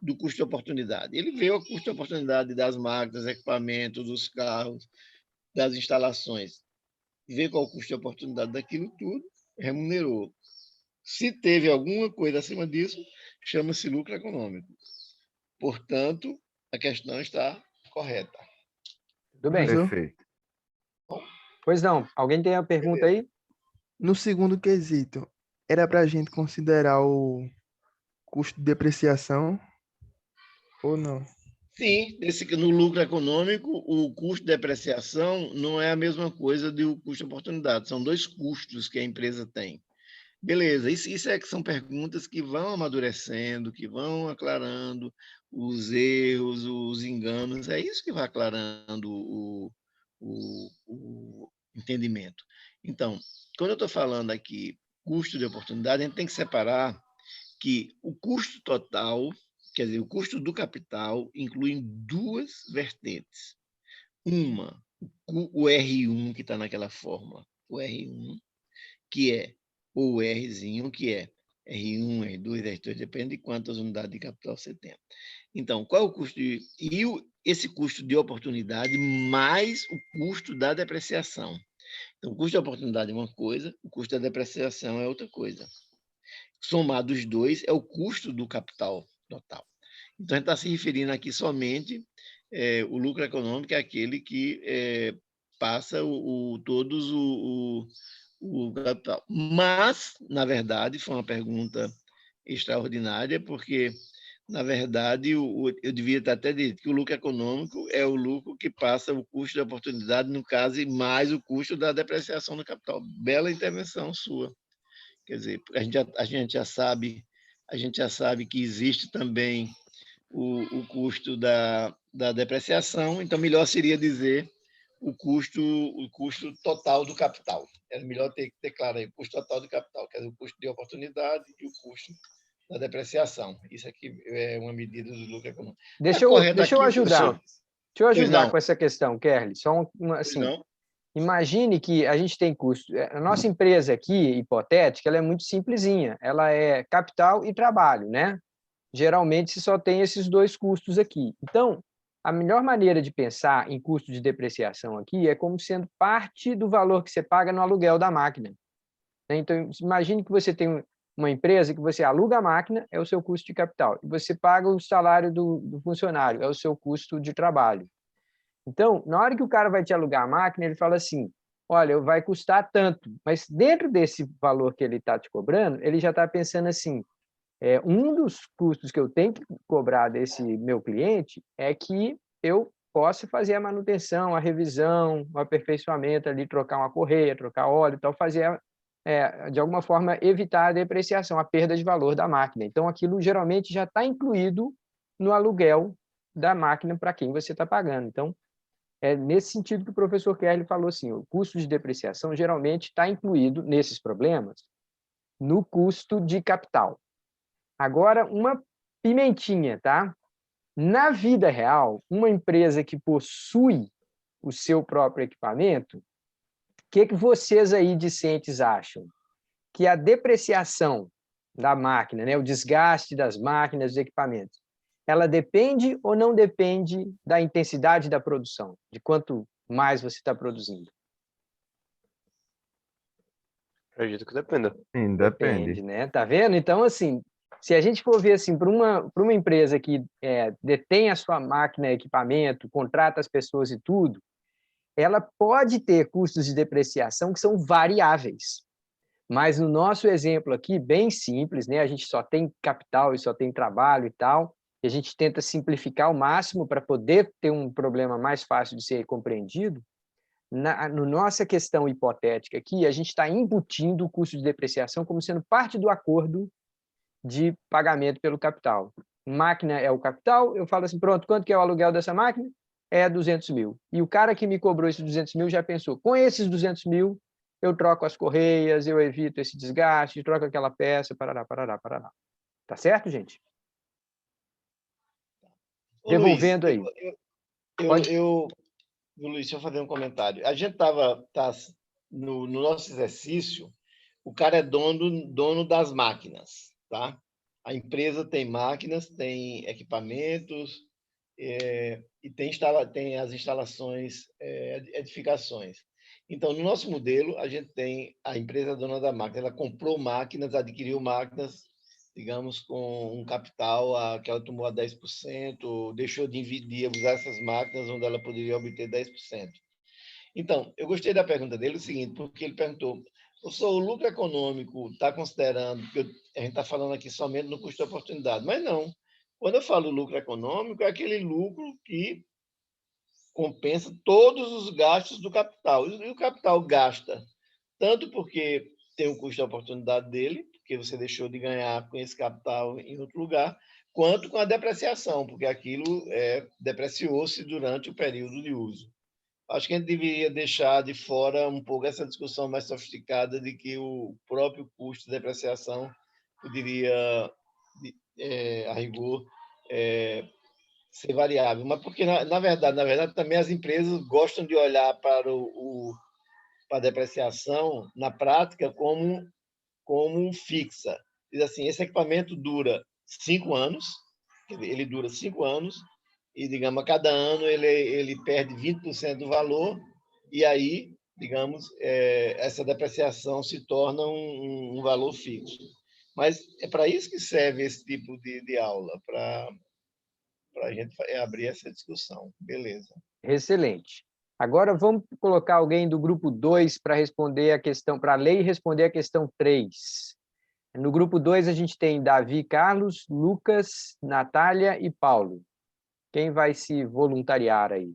do custo de oportunidade. Ele vê o custo de oportunidade das máquinas, equipamentos, dos carros, das instalações, vê qual o custo de oportunidade daquilo tudo, remunerou. Se teve alguma coisa acima disso, chama-se lucro econômico. Portanto, a questão está correta. Tudo bem. Professor, Perfeito. Pois não. Alguém tem a pergunta aí? no segundo quesito, era para a gente considerar o custo de depreciação ou não? Sim, no lucro econômico, o custo de depreciação não é a mesma coisa do custo de oportunidade. São dois custos que a empresa tem. Beleza, isso é que são perguntas que vão amadurecendo, que vão aclarando os erros, os enganos. É isso que vai aclarando o entendimento. Então, quando eu estou falando aqui custo de oportunidade, a gente tem que separar que o custo total, quer dizer, o custo do capital, inclui duas vertentes. Uma, o R1, que está naquela fórmula, o R1, que é o Rzinho, que é R1, R2, R3, depende de quantas unidades de capital você tem. Então, qual é o custo? Esse custo de oportunidade mais o custo da depreciação. Então, o custo de oportunidade é uma coisa, o custo da depreciação é outra coisa. Somado os dois, é o custo do capital total. Então, a gente está se referindo aqui somente o lucro econômico, é aquele que passa todos o capital. Mas, na verdade, foi uma pergunta extraordinária, porque, na verdade, eu devia estar até dito que o lucro econômico é o lucro que passa o custo de oportunidade, no caso, e mais o custo da depreciação do capital. Bela intervenção sua. Quer dizer, a gente já sabe que existe também o custo da depreciação, então melhor seria dizer o custo total do capital. É melhor ter claro aí o custo total do capital, quer dizer, o custo de oportunidade e o custo da depreciação. Isso aqui é uma medida do lucro econômico. Deixa eu ajudar. Deixa eu ajudar com essa questão, Kerli. Só assim, imagine que a gente tem custo. A nossa empresa aqui, hipotética, ela é muito simplesinha. Ela é capital e trabalho, né? Geralmente, se só tem esses dois custos aqui. Então, a melhor maneira de pensar em custo de depreciação aqui é como sendo parte do valor que você paga no aluguel da máquina. Então, imagine que você tem uma empresa que você aluga a máquina, é o seu custo de capital, e você paga o salário do funcionário, é o seu custo de trabalho. Então, na hora que o cara vai te alugar a máquina, ele fala assim, olha, vai custar tanto, mas dentro desse valor que ele está te cobrando, ele já está pensando assim, um dos custos que eu tenho que cobrar desse meu cliente é que eu possa fazer a manutenção, a revisão, o aperfeiçoamento ali, trocar uma correia, trocar óleo e tal, fazer, de alguma forma, evitar a depreciação, a perda de valor da máquina. Então, aquilo geralmente já está incluído no aluguel da máquina para quem você está pagando. Então, é nesse sentido que o professor Kerli falou assim, o custo de depreciação geralmente está incluído nesses problemas no custo de capital. Agora, uma pimentinha, tá? Na vida real, uma empresa que possui o seu próprio equipamento, o que vocês aí discentes acham? Que a depreciação da máquina, né, o desgaste das máquinas, dos equipamentos, ela depende ou não depende da intensidade da produção, de quanto mais você está produzindo? Acredito que dependa. Sim, depende. Depende, né? Tá vendo? Então, assim, se a gente for ver assim, para uma empresa que detém a sua máquina, equipamento, contrata as pessoas e tudo, ela pode ter custos de depreciação que são variáveis. Mas no nosso exemplo aqui, bem simples, né? A gente só tem capital e só tem trabalho e tal, e a gente tenta simplificar ao máximo para poder ter um problema mais fácil de ser compreendido. Na nossa questão hipotética aqui, a gente está embutindo o custo de depreciação como sendo parte do acordo de pagamento pelo capital. Máquina é o capital, eu falo assim, pronto, quanto que é o aluguel dessa máquina? É 200 mil. E o cara que me cobrou esses 200 mil já pensou, com esses 200 mil, eu troco as correias, eu evito esse desgaste, troco aquela peça, parará. Tá certo, gente? Ô, Devolvendo Luiz, aí. Luiz, deixa eu fazer um comentário. A gente tá no nosso exercício, o cara é dono das máquinas, tá? A empresa tem máquinas, tem equipamentos, e tem as instalações, edificações. Então, no nosso modelo, a gente tem a empresa dona da máquina, ela comprou máquinas, adquiriu máquinas, digamos, com um capital que ela tomou a 10%, deixou de usar essas máquinas onde ela poderia obter 10%. Então, eu gostei da pergunta dele, o seguinte, porque ele perguntou, o lucro econômico está considerando, porque a gente está falando aqui somente no custo de oportunidade, mas não. Quando eu falo lucro econômico, é aquele lucro que compensa todos os gastos do capital. E o capital gasta tanto porque tem o custo de oportunidade dele, porque você deixou de ganhar com esse capital em outro lugar, quanto com a depreciação, porque aquilo depreciou-se durante o período de uso. Acho que a gente deveria deixar de fora um pouco essa discussão mais sofisticada de que o próprio custo de depreciação poderia, a rigor, ser variável. Mas porque, na verdade, também as empresas gostam de olhar para para a depreciação, na prática, como fixa. Diz assim, esse equipamento dura 5 anos, ele dura 5 anos, e, digamos, a cada ano ele perde 20% do valor, e aí, digamos, essa depreciação se torna um valor fixo. Mas é para isso que serve esse tipo de aula, para a gente abrir essa discussão. Beleza. Excelente. Agora vamos colocar alguém do grupo 2 para responder a questão, para ler e responder a questão 3. No grupo 2 a gente tem Davi, Carlos, Lucas, Natália e Paulo. Quem vai se voluntariar aí?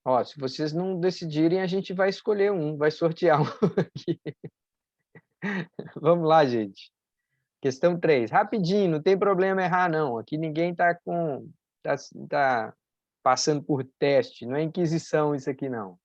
Ó, se vocês não decidirem, a gente vai escolher um, vai sortear um aqui. Vamos lá, gente. Questão 3. Rapidinho, não tem problema errar, não. Aqui ninguém está tá passando por teste, não é inquisição isso aqui, não.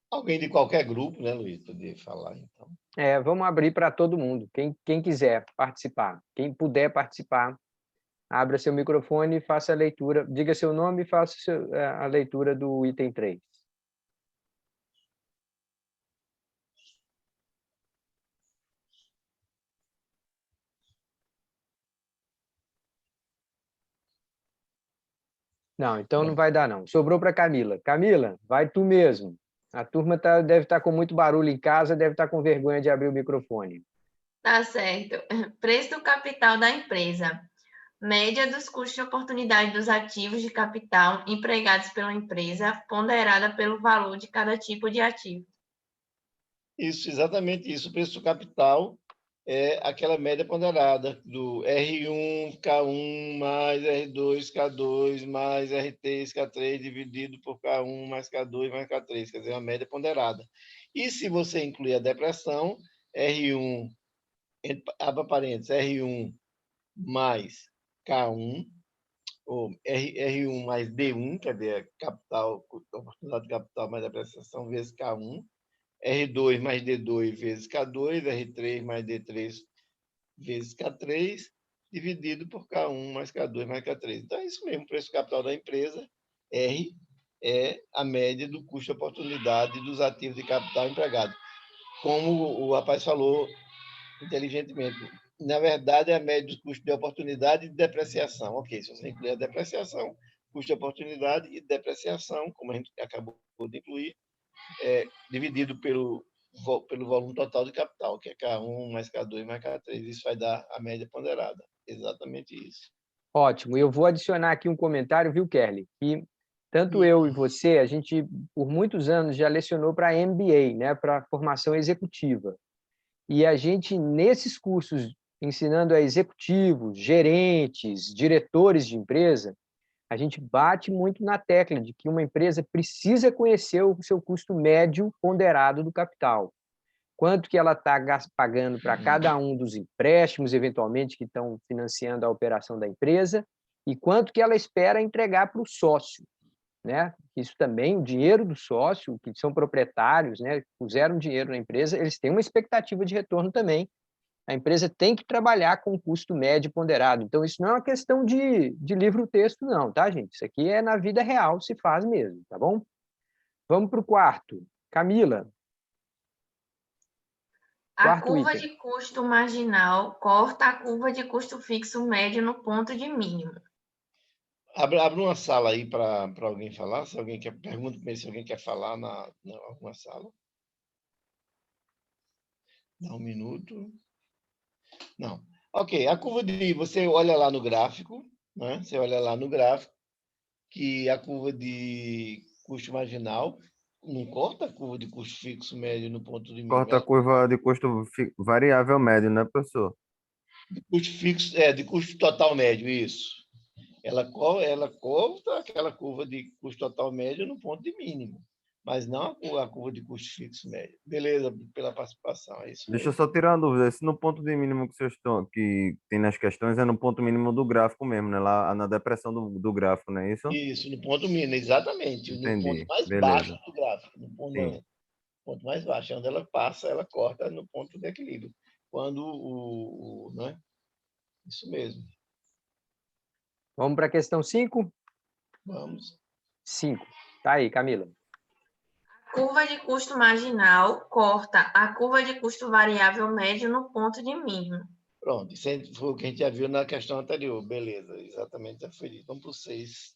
Alguém de qualquer grupo, né, Luiz, poder falar, então. Vamos abrir para todo mundo, quem quiser participar. Quem puder participar, abra seu microfone e faça a leitura, diga seu nome e faça a leitura do item 3. Não, então não vai dar, não. Sobrou para Camila. Camila, vai tu mesmo. A turma deve estar com muito barulho em casa, deve estar com vergonha de abrir o microfone. Tá certo. Preço do capital da empresa. Média dos custos de oportunidade dos ativos de capital empregados pela empresa, ponderada pelo valor de cada tipo de ativo. Isso, exatamente isso. O preço do capital é aquela média ponderada do R1, K1 mais R2, K2 mais R3, K3 dividido por K1 mais K2 mais K3, quer dizer, uma média ponderada. E se você incluir a depressão, R1, abre parênteses, R1 mais K1, ou R1 mais D1, quer dizer, capital, oportunidade de capital mais depreciação vezes K1, R2 mais D2 vezes K2, R3 mais D3 vezes K3, dividido por K1 mais K2 mais K3. Então, é isso mesmo, o preço capital da empresa, R, é a média do custo de oportunidade dos ativos de capital empregado. Como o rapaz falou inteligentemente, na verdade, é a média do custo de oportunidade e de depreciação. Ok, se você incluir a depreciação, custo de oportunidade e depreciação, como a gente acabou de incluir, dividido pelo volume total de capital, que é K1 mais K2 mais K3. Isso vai dar a média ponderada. Exatamente isso. Ótimo. Eu vou adicionar aqui um comentário, viu, Kerly? Que tanto eu e você, a gente, por muitos anos, já lecionou para MBA, né, para formação executiva. E a gente, nesses cursos, ensinando a executivos, gerentes, diretores de empresa, a gente bate muito na tecla de que uma empresa precisa conhecer o seu custo médio ponderado do capital. Quanto que ela está pagando para cada um dos empréstimos, eventualmente, que estão financiando a operação da empresa, e quanto que ela espera entregar para o sócio, né? Isso também, o dinheiro do sócio, que são proprietários, né, puseram dinheiro na empresa, eles têm uma expectativa de retorno também. A empresa tem que trabalhar com custo médio ponderado. Então, isso não é uma questão de livro-texto, não, tá, gente? Isso aqui é na vida real, se faz mesmo, tá bom? Vamos para o quarto. Camila, A quarto curva item. de custo marginal corta a curva de custo fixo médio no ponto de mínimo. Abre uma sala aí para alguém falar. Se alguém quer, pergunta primeiro se alguém quer falar na alguma sala. Dá um minuto. Não. Ok, a curva de. Você olha lá no gráfico, né? Você olha lá no gráfico que a curva de custo marginal não corta a curva de custo fixo médio no ponto de mínimo. Corta a curva de custo variável médio, né, professor? De custo fixo, de custo total médio, isso. Ela corta aquela curva de custo total médio no ponto de mínimo, mas não a curva de custo fixo médio. Beleza, pela participação, é isso Deixa eu mesmo. só tirar uma dúvida. Esse no ponto de mínimo que vocês estão, que tem nas questões é no ponto mínimo do gráfico mesmo, né? Lá na depressão do gráfico, não é isso? Isso, no ponto mínimo, exatamente. No ponto Entendi. mais baixo Beleza. do gráfico, Sim. ponto mais baixo, é onde ela passa, ela corta no ponto de equilíbrio. Quando né? Isso mesmo. Vamos para a questão 5? Vamos. 5. Tá aí, Camila. Curva de custo marginal corta a curva de custo variável médio no ponto de mínimo. Pronto, isso foi o que a gente já viu na questão anterior. Beleza, exatamente, já foi dito. Vamos para o 6.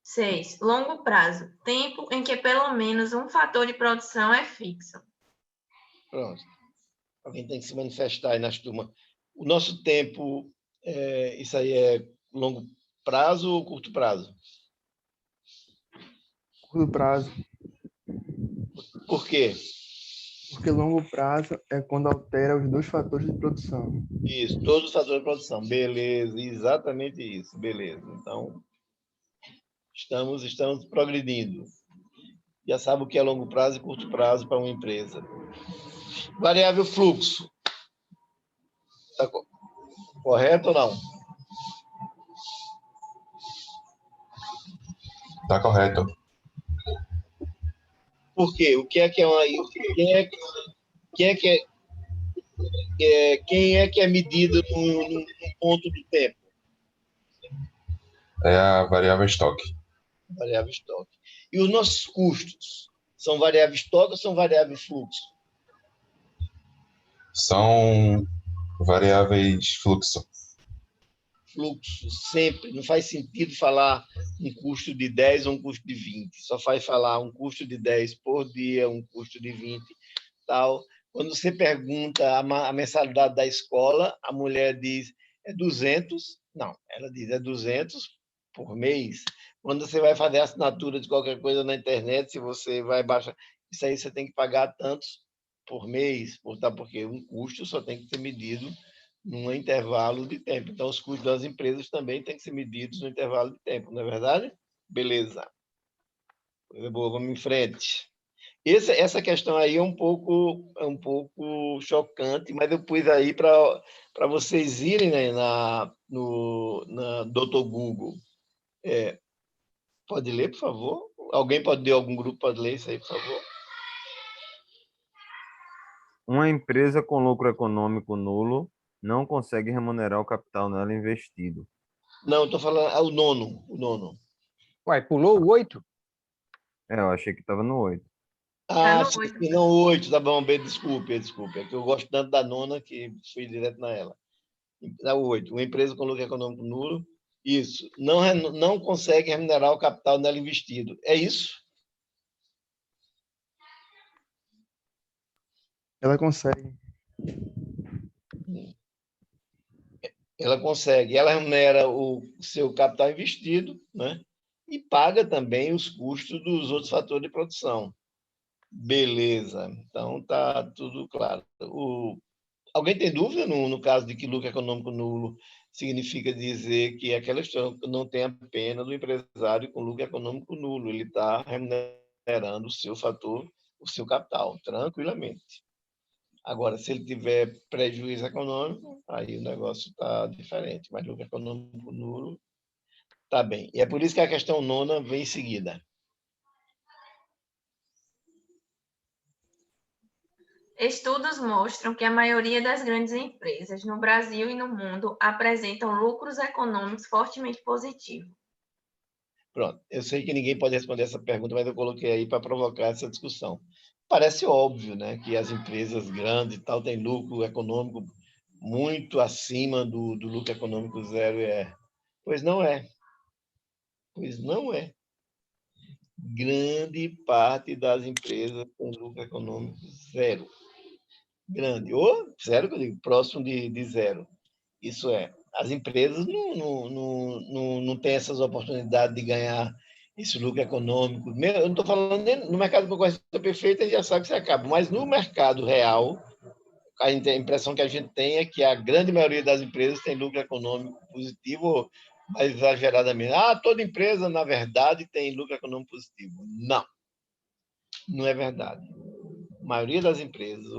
6. Longo prazo. Tempo em que pelo menos um fator de produção é fixo. Pronto. Alguém tem que se manifestar aí nas turmas. O nosso tempo, isso aí é longo prazo ou curto prazo? Curto prazo. Por quê? Porque longo prazo é quando altera os dois fatores de produção. Isso, todos os fatores de produção. Beleza, exatamente isso. Beleza. Então, estamos progredindo. Já sabe o que é longo prazo e curto prazo para uma empresa. Variável fluxo. Está correto ou não? Tá correto. Por quê? O que é que é uma. Quem é que é medido num ponto do tempo? É a variável estoque. Variável estoque. E os nossos custos são variável estoque ou são variável fluxo? São variáveis fluxo. Fluxo, sempre. Não faz sentido falar um custo de 10 ou um custo de 20. Só faz falar um custo de 10 por dia, um custo de 20, tal. Quando você pergunta a mensalidade da escola, a mulher diz, é 200? Não, ela diz, é 200 por mês. Quando você vai fazer a assinatura de qualquer coisa na internet, se você vai baixar, isso aí você tem que pagar tantos por mês, porque um custo só tem que ser medido num intervalo de tempo. Então, os custos das empresas também têm que ser medidos no intervalo de tempo, não é verdade? Beleza. Coisa boa, vamos em frente. Essa questão aí é um pouco chocante, mas eu pus aí para vocês irem, né, na Dr. Google. Pode ler, por favor? Alguém pode ler, algum grupo pode ler isso aí, por favor? Uma empresa com lucro econômico nulo não consegue remunerar o capital nela investido. Não, estou falando o nono. Uai, pulou o 8? Eu achei que estava no 8. no Sim, 8. não, 8, tá bom, desculpe. É que eu gosto tanto da nona que fui direto na ela. Da 8, uma empresa com lucro econômico nulo, isso, não consegue remunerar o capital nela investido. É isso? Ela consegue. Ela consegue, ela remunera o seu capital investido, né? E paga também os custos dos outros fatores de produção. Beleza, então tá tudo claro. Alguém tem dúvida no caso de que lucro econômico nulo significa dizer que aquela história não tem a pena do empresário com lucro econômico nulo, ele está remunerando o seu fator, o seu capital, tranquilamente. Agora, se ele tiver prejuízo econômico, aí o negócio está diferente, mas lucro econômico nulo está bem. E é por isso que a questão nona vem em seguida. Estudos mostram que a maioria das grandes empresas no Brasil e no mundo apresentam lucros econômicos fortemente positivos. Pronto, eu sei que ninguém pode responder essa pergunta, mas eu coloquei aí para provocar essa discussão. Parece óbvio, né, que as empresas grandes e tal têm lucro econômico muito acima do lucro econômico zero. Pois não é. Pois não é. Grande parte das empresas tem lucro econômico zero. Grande. Ou zero, que eu digo, próximo de zero. Isso é, as empresas não têm essas oportunidades de ganhar esse lucro econômico. Eu não estou falando nem no mercado de concorrência perfeita, a gente já sabe que isso acaba, mas no mercado real, a impressão que a gente tem é que a grande maioria das empresas tem lucro econômico positivo, mais exageradamente. Toda empresa, na verdade, tem lucro econômico positivo. Não, não é verdade. A maioria das empresas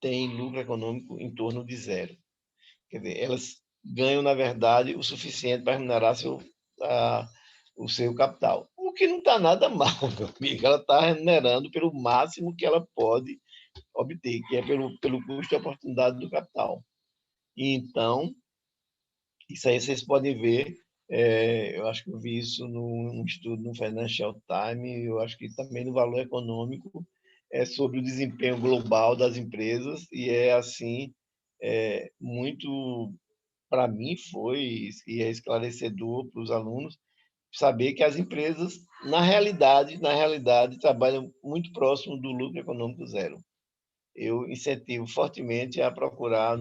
tem lucro econômico em torno de zero. Quer dizer, elas ganham, na verdade, o suficiente para remunerar o seu capital. O que não está nada mal, meu amigo. Ela está remunerando pelo máximo que ela pode obter, que é pelo custo de oportunidade do capital. E, então, isso aí vocês podem ver, eu acho que eu vi isso num estudo no Financial Times, eu acho que também no Valor Econômico, sobre o desempenho global das empresas, e é assim, muito, para mim foi, e é esclarecedor para os alunos, saber que as empresas, na realidade, trabalham muito próximo do lucro econômico zero. Eu incentivo fortemente a procurar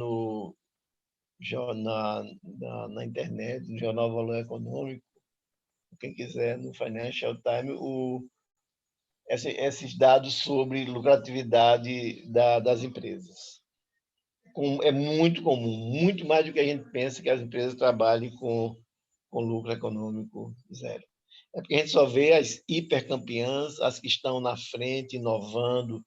na internet, no Jornal Valor Econômico, quem quiser, no Financial Times, esses dados sobre lucratividade das empresas. É muito comum, muito mais do que a gente pensa que as empresas trabalhem com lucro econômico zero. É porque a gente só vê as hipercampeãs, as que estão na frente, inovando,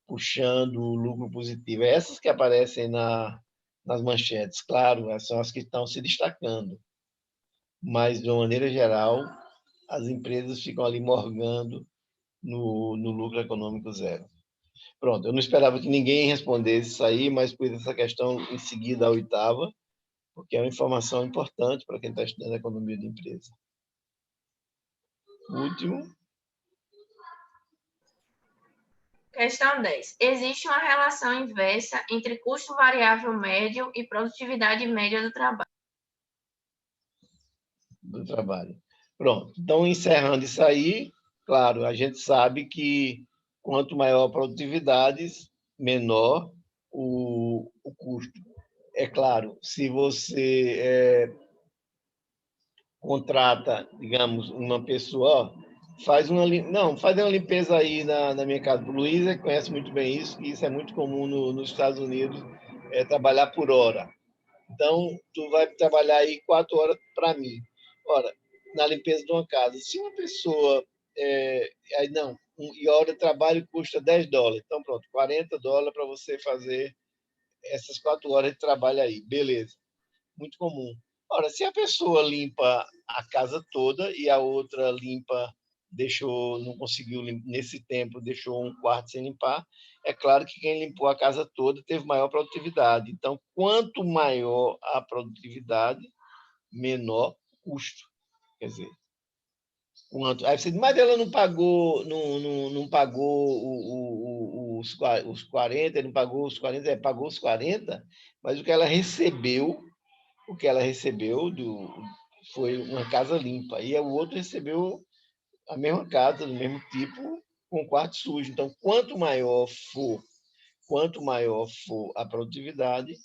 puxando o lucro positivo. É essas que aparecem nas manchetes, claro, são as que estão se destacando. Mas, de uma maneira geral, as empresas ficam ali morgando no lucro econômico zero. Pronto, eu não esperava que ninguém respondesse isso aí, mas pus essa questão em seguida à oitava, porque é uma informação importante para quem está estudando economia de empresa. Último. Questão 10. Existe uma relação inversa entre custo variável médio e produtividade média do trabalho. Pronto. Então, encerrando isso aí, claro, a gente sabe que quanto maior a produtividade, menor o custo. É claro, se você contrata, digamos, uma pessoa, faz uma limpeza aí na minha casa. O Luiz conhece muito bem isso, e isso é muito comum nos Estados Unidos, trabalhar por hora. Então, tu vai trabalhar aí 4 horas para mim. Ora, na limpeza de uma casa. Se uma pessoa... aí não, e a hora de trabalho custa $10. Então, pronto, $40 para você fazer essas 4 horas de trabalho aí. Beleza. Muito comum. Ora, se a pessoa limpa a casa toda e a outra não conseguiu, nesse tempo, deixou um quarto sem limpar, é claro que quem limpou a casa toda teve maior produtividade. Então, quanto maior a produtividade, menor o custo. Quer dizer, aí você diz, mas ela não pagou, não pagou os 40, não pagou os 40, pagou os 40, mas o que ela recebeu foi uma casa limpa, e o outro recebeu a mesma casa, do mesmo tipo, com quarto sujo. Então, quanto maior for a produtividade,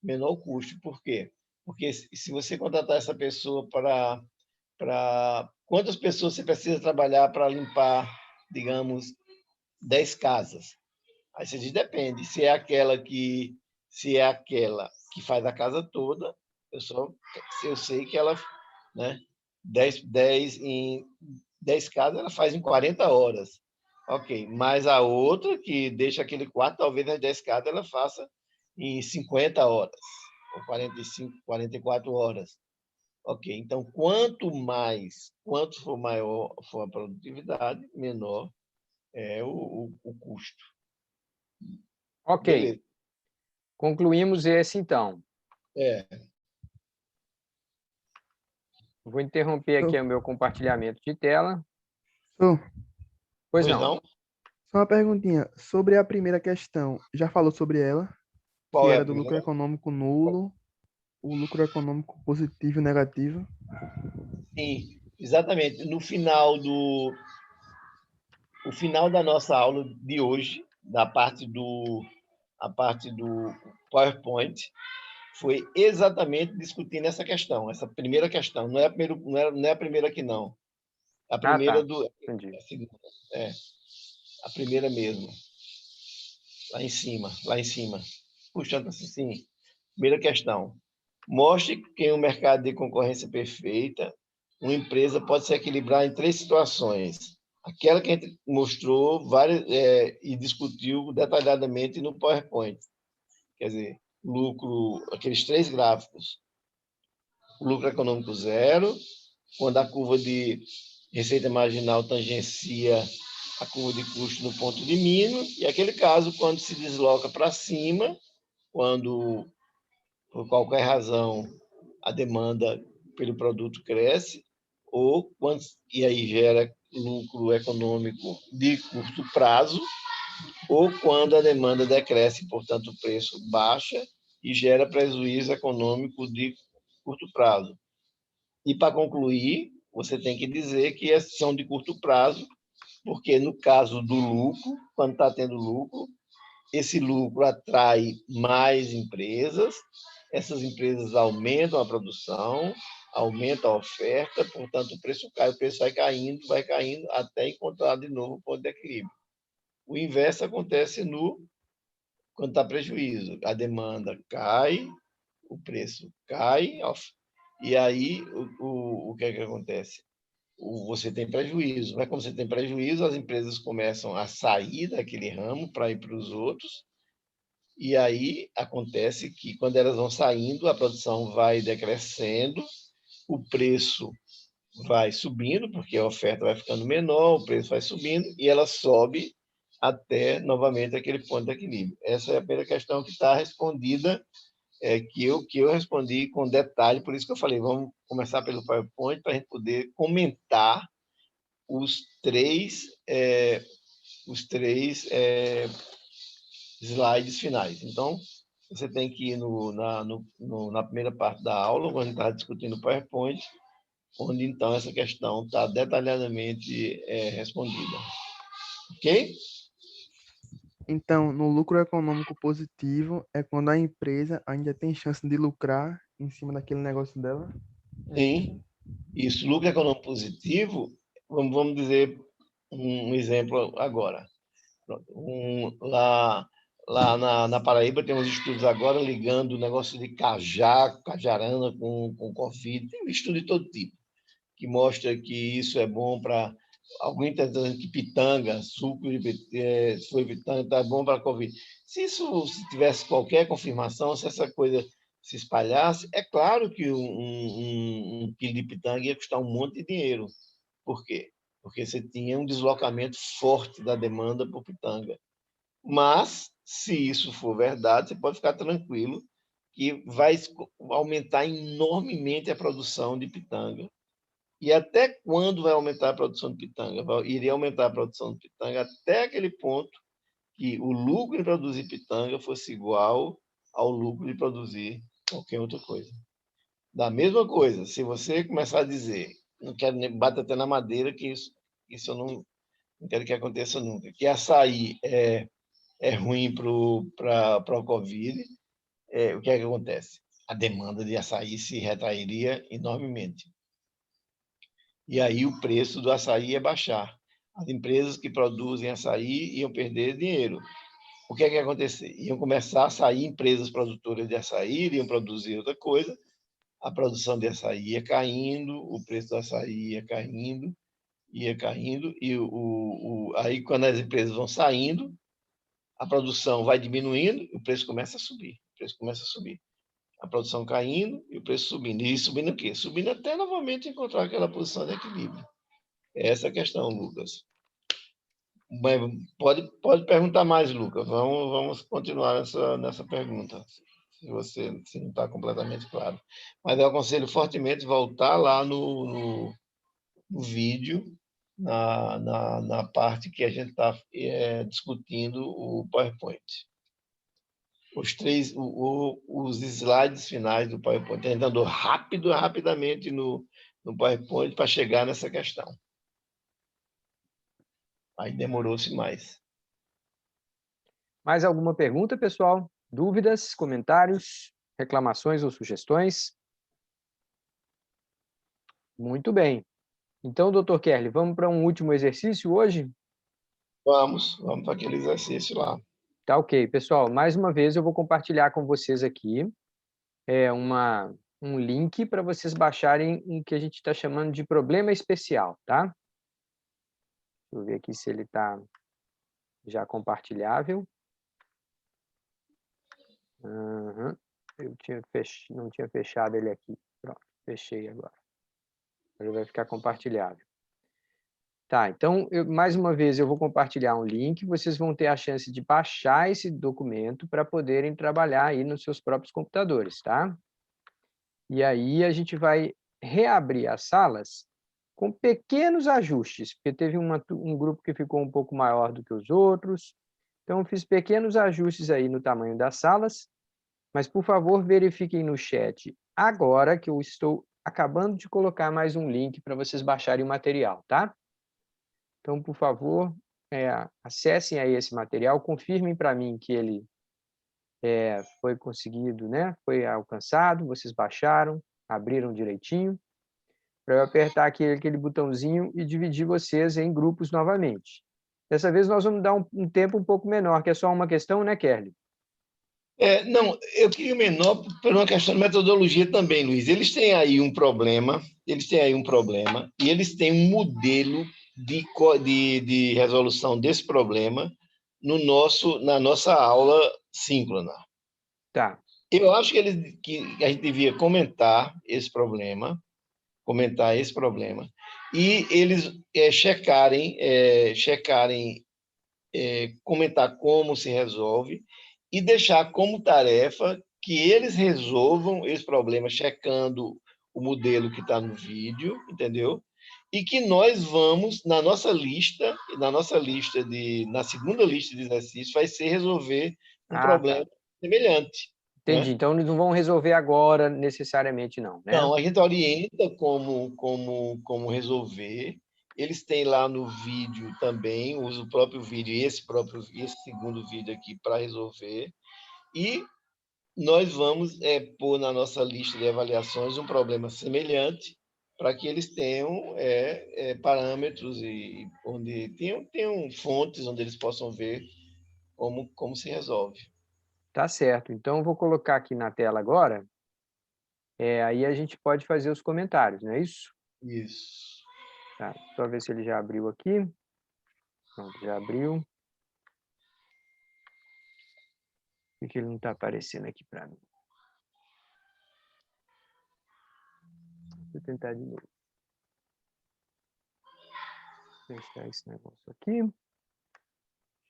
menor o custo. Por quê? Porque se você contratar essa pessoa quantas pessoas você precisa trabalhar para limpar, digamos, 10 casas? Aí você diz, depende. Se é aquela que faz a casa toda, eu sei que ela, né, 10 casas ela faz em 40 horas. Ok, mas a outra que deixa aquele quarto, talvez nas 10 casas ela faça em 50 horas, ou 45, 44 horas. Ok, então quanto for maior for a produtividade, menor é o custo. Ok, Beleza. concluímos esse então. É, Vou interromper aqui o meu compartilhamento de tela. Sou. Pois pois não. não? Só uma perguntinha. Sobre a primeira questão, já falou sobre ela, que Qual é a era do lucro primeira? econômico nulo, o lucro econômico positivo e negativo. Sim, exatamente. O final da nossa aula de hoje, a parte do PowerPoint, foi exatamente discutindo essa questão, essa primeira questão. Não é a primeira aqui, não. A Ah, primeira tá. do. Entendi. A segunda. É, a primeira mesmo. Lá em cima. Puxando assim, primeira questão. Mostre que em um mercado de concorrência perfeita, uma empresa pode se equilibrar em 3 situações. Aquela que a gente mostrou e discutiu detalhadamente no PowerPoint. Quer dizer, lucro, aqueles 3 gráficos. O lucro econômico zero, quando a curva de receita marginal tangencia a curva de custo no ponto de mínimo, e aquele caso, quando se desloca para cima, quando, por qualquer razão, a demanda pelo produto cresce, e aí gera lucro econômico de curto prazo, ou quando a demanda decresce, portanto, o preço baixa e gera prejuízo econômico de curto prazo. E, para concluir, você tem que dizer que são de curto prazo, porque no caso do lucro, quando está tendo lucro, esse lucro atrai mais empresas, essas empresas aumentam a produção, aumentam a oferta, portanto, o preço cai, o preço vai caindo até encontrar de novo o ponto de equilíbrio. O inverso acontece quando está prejuízo. A demanda cai, o preço cai, e aí o que é que acontece? Você tem prejuízo. Mas como você tem prejuízo, as empresas começam a sair daquele ramo para ir para os outros, e aí acontece que quando elas vão saindo, a produção vai decrescendo, o preço vai subindo, porque a oferta vai ficando menor, o preço vai subindo, e ela sobe até novamente aquele ponto de equilíbrio. Essa é a primeira questão que está respondida, que eu respondi com detalhe, por isso que eu falei, vamos começar pelo PowerPoint para a gente poder comentar os três slides finais. Então, você tem que ir na primeira parte da aula, quando a gente está discutindo o PowerPoint, onde então essa questão está detalhadamente respondida. Ok? Então, no lucro econômico positivo é quando a empresa ainda tem chance de lucrar em cima daquele negócio dela. Sim. Isso, lucro econômico positivo, vamos dizer um exemplo agora. Lá na Paraíba tem uns estudos agora ligando o negócio de cajarana com Covid. Tem um estudo de todo tipo, que mostra que isso é bom para... Alguém está dizendo que pitanga, suco de foi pitanga, está bom para a Covid. Se tivesse qualquer confirmação, se essa coisa se espalhasse, é claro que um quilo de pitanga ia custar um monte de dinheiro. Por quê? Porque você tinha um deslocamento forte da demanda por pitanga. Mas, se isso for verdade, você pode ficar tranquilo que vai aumentar enormemente a produção de pitanga. E até quando vai aumentar a produção de pitanga? Iria aumentar a produção de pitanga até aquele ponto que o lucro de produzir pitanga fosse igual ao lucro de produzir qualquer outra coisa. Da mesma coisa, se você começar a dizer, não quero nem bater até na madeira, que isso eu não quero que aconteça nunca, que açaí é ruim para o Covid, o que é que acontece? A demanda de açaí se retrairia enormemente. E aí o preço do açaí ia baixar. As empresas que produzem açaí iam perder dinheiro. O que é que ia acontecer? Iam começar a sair empresas produtoras de açaí, iam produzir outra coisa, a produção de açaí ia caindo, o preço do açaí ia caindo, ia caindo, e aí, quando as empresas vão saindo, a produção vai diminuindo e o preço começa a subir. O preço começa a subir. A produção caindo e o preço subindo. E subindo o quê? Subindo até novamente encontrar aquela posição de equilíbrio. Essa é a questão, Lucas. Mas pode perguntar mais, Lucas. Vamos continuar nessa pergunta, se não está completamente claro. Mas eu aconselho fortemente voltar lá no vídeo, na parte que a gente está discutindo o PowerPoint. Os slides finais do PowerPoint, andando rapidamente no PowerPoint para chegar nessa questão. Aí demorou-se mais. Mais alguma pergunta, pessoal? Dúvidas, comentários, reclamações ou sugestões? Muito bem. Então, doutor Kerli, vamos para um último exercício hoje? Vamos para aquele exercício lá. Tá ok. Pessoal, mais uma vez eu vou compartilhar com vocês aqui um link para vocês baixarem o que a gente está chamando de problema especial, tá? Deixa eu ver aqui se ele está já compartilhável. Uhum. Eu não tinha fechado ele aqui. Pronto, fechei agora. Ele vai ficar compartilhável. Tá, então, mais uma vez, eu vou compartilhar um link, vocês vão ter a chance de baixar esse documento para poderem trabalhar aí nos seus próprios computadores, tá? E aí a gente vai reabrir as salas com pequenos ajustes, porque teve um grupo que ficou um pouco maior do que os outros, então eu fiz pequenos ajustes aí no tamanho das salas, mas, por favor, verifiquem no chat agora que eu estou acabando de colocar mais um link para vocês baixarem o material, tá? Então, por favor, acessem aí esse material, confirmem para mim que ele foi conseguido, né? Foi alcançado, vocês baixaram, abriram direitinho, para eu apertar aqui aquele botãozinho e dividir vocês em grupos novamente. Dessa vez nós vamos dar um tempo um pouco menor, que é só uma questão, né, Kerli? Não, eu queria menor por uma questão de metodologia também, Luiz. Eles têm aí um problema, e eles têm um modelo de resolução desse problema na nossa aula síncrona. Tá. Eu acho que a gente devia comentar esse problema, e eles checarem, comentar como se resolve, e deixar como tarefa que eles resolvam esse problema checando o modelo que está no vídeo, entendeu? E que nós vamos, na segunda lista de exercícios, vai ser resolver um problema semelhante. Entendi. Né? Então, eles não vão resolver agora necessariamente, não, né? Não, a gente orienta como resolver. Eles têm lá no vídeo também, usa o próprio vídeo, esse segundo vídeo aqui para resolver. E nós vamos pôr na nossa lista de avaliações um problema semelhante para que eles tenham parâmetros e onde tenham fontes onde eles possam ver como se resolve. Tá certo. Então, eu vou colocar aqui na tela agora. Aí a gente pode fazer os comentários, não é isso? Isso. Tá, só ver se ele já abriu aqui. Pronto, já abriu. Por que ele não está aparecendo aqui para mim? Deixa eu tentar de novo. Fechar esse negócio aqui.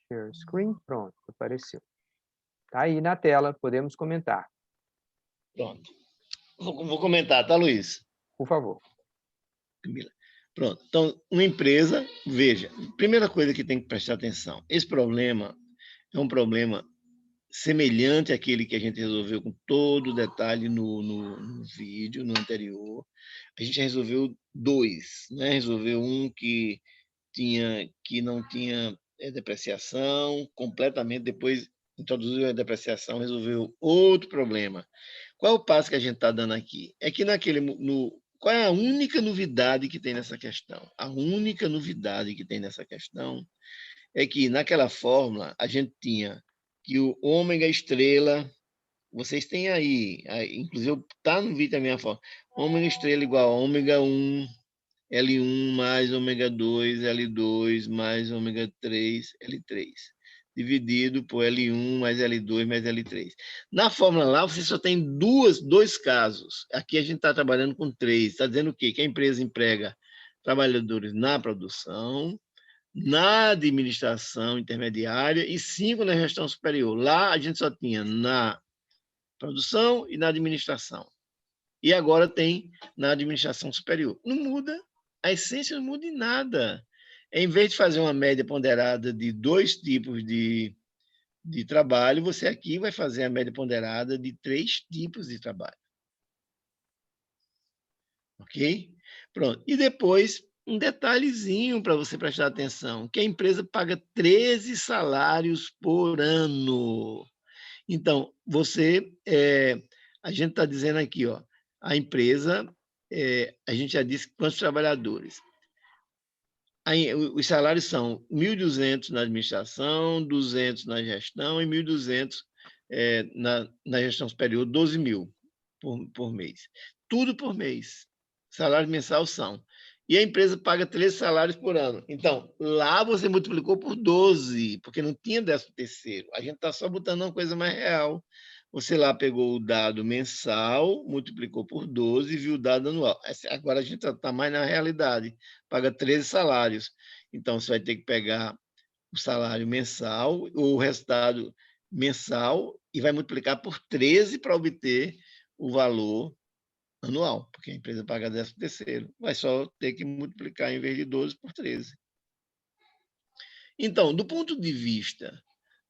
Share screen. Pronto, apareceu. Tá aí na tela, podemos comentar. Pronto. Vou comentar, tá, Luiz? Por favor. Pronto. Então, uma empresa, veja, primeira coisa que tem que prestar atenção, esse problema é um problema semelhante àquele que a gente resolveu com todo o detalhe no vídeo, no anterior. A gente resolveu dois, né? Resolveu um que não tinha depreciação completamente, depois introduziu a depreciação, resolveu outro problema. Qual é o passo que a gente está dando aqui? É que qual é a única novidade que tem nessa questão? A única novidade que tem nessa questão é que naquela fórmula a gente tinha que o ômega estrela, vocês têm aí inclusive está no vídeo da minha fórmula, ômega estrela igual a ômega 1 L1 mais ômega 2, L2 mais ômega 3, L3. Dividido por L1 mais L2 mais L3. Na fórmula lá, você só tem dois casos. Aqui a gente está trabalhando com 3. Está dizendo o quê? Que a empresa emprega trabalhadores na produção, na administração intermediária e 5 na gestão superior. Lá a gente só tinha na produção e na administração. E agora tem na administração superior. Não muda, a essência não muda em nada. Em vez de fazer uma média ponderada de 2 tipos de trabalho, você aqui vai fazer a média ponderada de 3 tipos de trabalho. Ok? Pronto. E depois, um detalhezinho para você prestar atenção, que a empresa paga 13 salários por ano. Então, a gente está dizendo aqui, ó, a empresa, a gente já disse quantos trabalhadores. Os salários são 1.200 na administração, 200 na gestão e 1.200 na gestão superior, 12.000 por mês. Tudo por mês. Salário mensal são. E a empresa paga 13 salários por ano. Então, lá você multiplicou por 12, porque não tinha 13º. A gente está só botando uma coisa mais real. Você lá pegou o dado mensal, multiplicou por 12 e viu o dado anual. Agora a gente está mais na realidade. Paga 13 salários. Então, você vai ter que pegar o salário mensal, o resultado mensal, e vai multiplicar por 13 para obter o valor anual, porque a empresa paga 13º. Vai só ter que multiplicar, em vez de 12, por 13. Então, do ponto de vista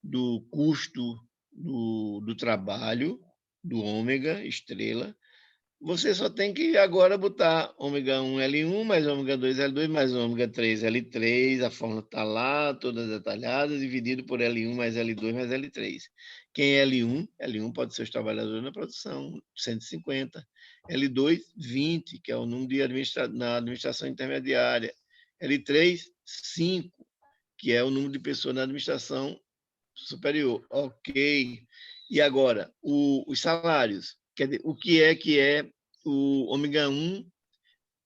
do custo do trabalho, do ômega, estrela, você só tem que agora botar ômega 1 L1 mais ômega 2 L2 mais ômega 3 L3, a fórmula está lá, toda detalhada, dividido por L1 mais L2 mais L3. Quem é L1? L1 pode ser os trabalhadores na produção, 150. L2, 20, que é o número na administração intermediária. L3, 5, que é o número de pessoas na administração superior. Ok. E agora, os salários. Quer dizer, o que é o ômega 1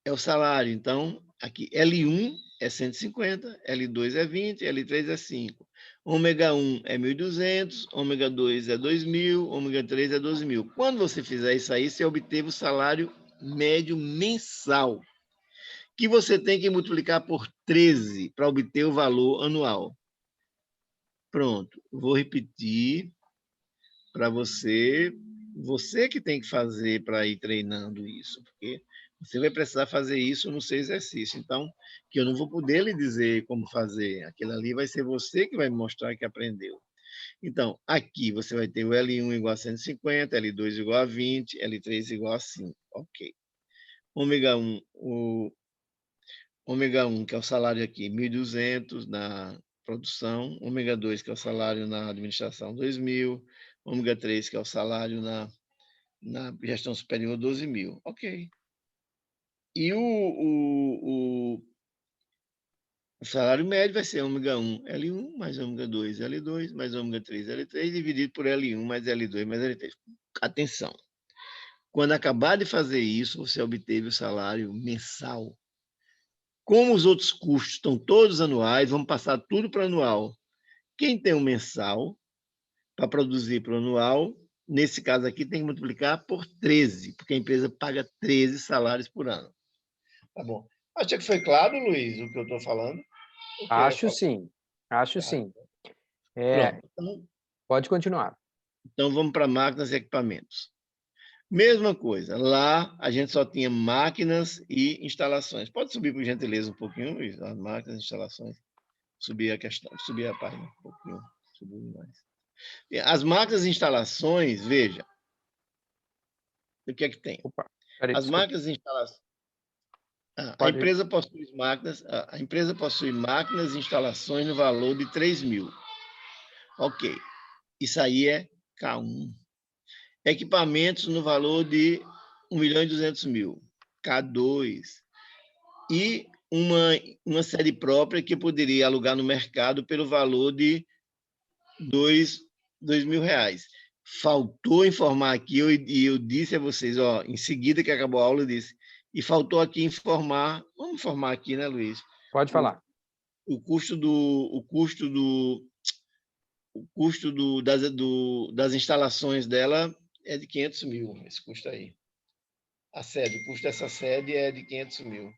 é o salário. Então, aqui, L1 é 150, L2 é 20, L3 é 5. Ômega 1 é 1.200, ômega 2 é 2.000, ômega 3 é 12.000. Quando você fizer isso aí, você obteve o salário médio mensal, que você tem que multiplicar por 13 para obter o valor anual. Pronto, vou repetir para você que tem que fazer para ir treinando isso, porque você vai precisar fazer isso no seu exercício. Então, que eu não vou poder lhe dizer como fazer. Aquilo ali vai ser você que vai me mostrar que aprendeu. Então, aqui você vai ter o L1 igual a 150, L2 igual a 20, L3 igual a 5. Ok. Ômega 1, que é o salário aqui, 1.200 na produção. Ômega 2, que é o salário na administração, 2.000. Ômega 3, que é o salário na gestão superior, 12.000. Ok. E o salário médio vai ser ômega 1, L1, mais ômega 2, L2, mais ômega 3, L3, dividido por L1, mais L2, mais L3. Atenção. Quando acabar de fazer isso, você obteve o salário mensal. Como os outros custos estão todos anuais, vamos passar tudo para anual. Quem tem um mensal, para produzir para o anual, nesse caso aqui, tem que multiplicar por 13, porque a empresa paga 13 salários por ano. Tá bom. Acha que foi claro, Luiz, o que eu estou falando? Acho sim, acho sim. Pronto. Então, pode continuar. Então, vamos para máquinas e equipamentos. Mesma coisa. Lá, a gente só tinha máquinas e instalações. Pode subir, por gentileza, um pouquinho, Luiz? As máquinas e instalações. Subir a página um pouquinho. Subir mais. As máquinas e instalações, veja, o que é que tem? Opa, peraí, As desculpa. máquinas e instalações. A Pode ir. empresa possui máquinas e instalações no valor de 3.000. Ok. Isso aí é K1. Equipamentos no valor de 1.200.000. K2. E uma série própria que eu poderia alugar no mercado pelo valor de R$2.000. Faltou informar aqui, e eu disse a vocês, ó, em seguida que acabou a aula, eu disse, E faltou aqui informar, vamos informar aqui, né, Luiz? Pode falar. O custo das instalações dela é de 500 mil, esse custo aí. A sede, o custo dessa sede é de 500 mil.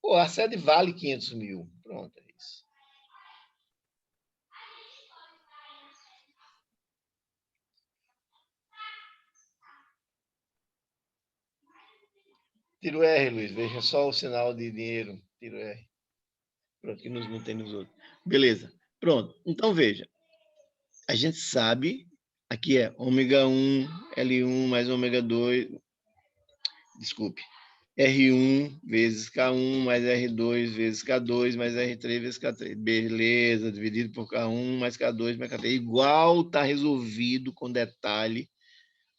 Pô, a sede vale 500 mil. Pronto, é isso. Tira o R, Luiz. Veja só o sinal de dinheiro. Tira o R. Pronto, que não tem nos outros. Beleza. Pronto. Então, veja. A gente sabe, aqui é ômega 1, L1 mais ômega 2, desculpe, R1 vezes K1 mais R2 vezes K2 mais R3 vezes K3. Beleza, dividido por K1 mais K2 mais K3. Igual está resolvido com detalhe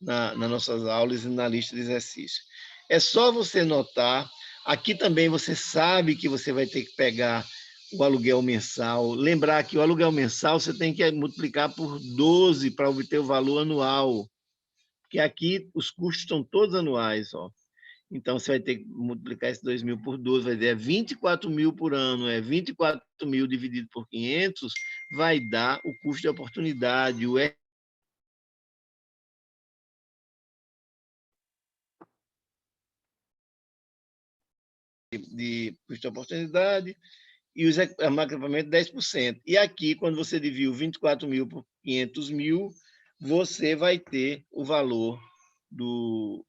nas nossas aulas e na lista de exercícios. É só você notar. Aqui também você sabe que você vai ter que pegar o aluguel mensal. Lembrar que o aluguel mensal você tem que multiplicar por 12 para obter o valor anual. Porque aqui os custos estão todos anuais, ó. Então, você vai ter que multiplicar esse 2.000 por 12, vai dar 24 mil por ano. 24 mil dividido por 500 vai dar o custo de oportunidade, o R de custo de oportunidade e os equipamentos 10%. E aqui, quando você divide 24 mil por 500 mil, você vai ter o valor do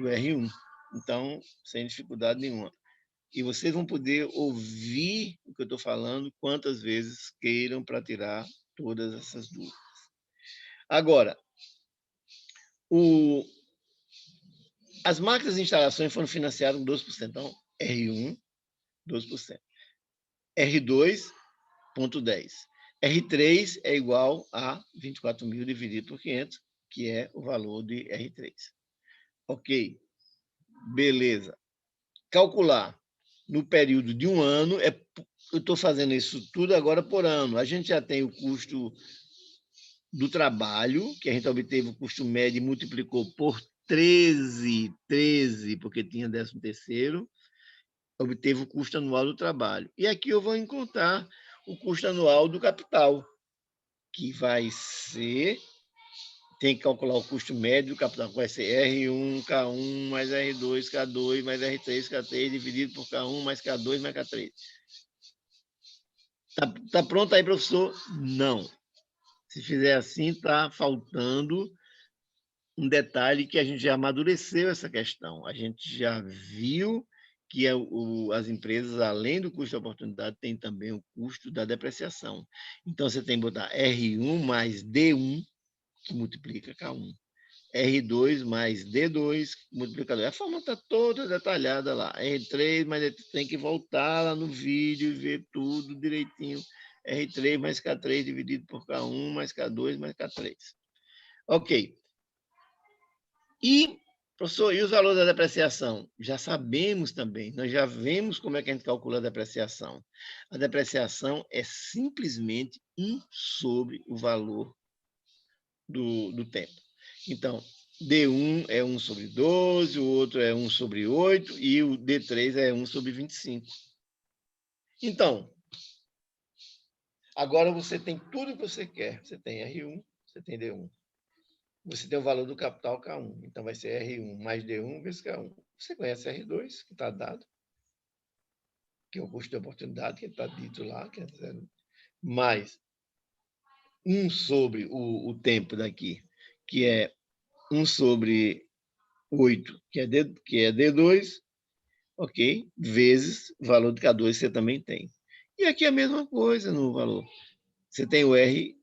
R1. Então, sem dificuldade nenhuma. E vocês vão poder ouvir o que eu estou falando quantas vezes queiram para tirar todas essas dúvidas. Agora, as máquinas de instalações foram financiadas com 12%. Então, R1, 12%. R2, 0,10%. R3 é igual a 24 mil dividido por 500, que é o valor de R3. Ok. Beleza. Calcular no período de um ano, eu estou fazendo isso tudo agora por ano. A gente já tem o custo do trabalho, que a gente obteve o custo médio e multiplicou por 13, porque tinha 13º, obteve o custo anual do trabalho. E aqui eu vou encontrar o custo anual do capital, que vai ser... Tem que calcular o custo médio do capital, que vai ser R1, K1, mais R2, K2, mais R3, K3, dividido por K1, mais K2, mais K3. Tá pronto aí, professor? Não. Se fizer assim, está faltando um detalhe que a gente já amadureceu essa questão. A gente já viu que as empresas, além do custo de oportunidade, tem também o custo da depreciação. Então, você tem que botar R1 mais D1, que multiplica K1. R2 mais D2 multiplicador. A forma está toda detalhada lá. R3, mas tem que voltar lá no vídeo e ver tudo direitinho. R3 mais K3 dividido por K1 mais K2 mais K3. Ok. E, professor, e os valores da depreciação? Já sabemos também. Nós já vemos como é que a gente calcula a depreciação. A depreciação é simplesmente 1 sobre o valor do tempo. Então, D1 é 1 sobre 12, o outro é 1 sobre 8 e o D3 é 1 sobre 25. Então, agora você tem tudo que você quer. Você tem R1, você tem D1. Você tem o valor do capital K1. Então, vai ser R1 mais D1 vezes K1. Você conhece R2, que está dado, que é o custo de oportunidade, que está dito lá, que é 0, mais 1 sobre o tempo daqui, que é 1 sobre 8, que é D2, ok? Vezes o valor de K2 você também tem. E aqui é a mesma coisa no valor. Você tem o R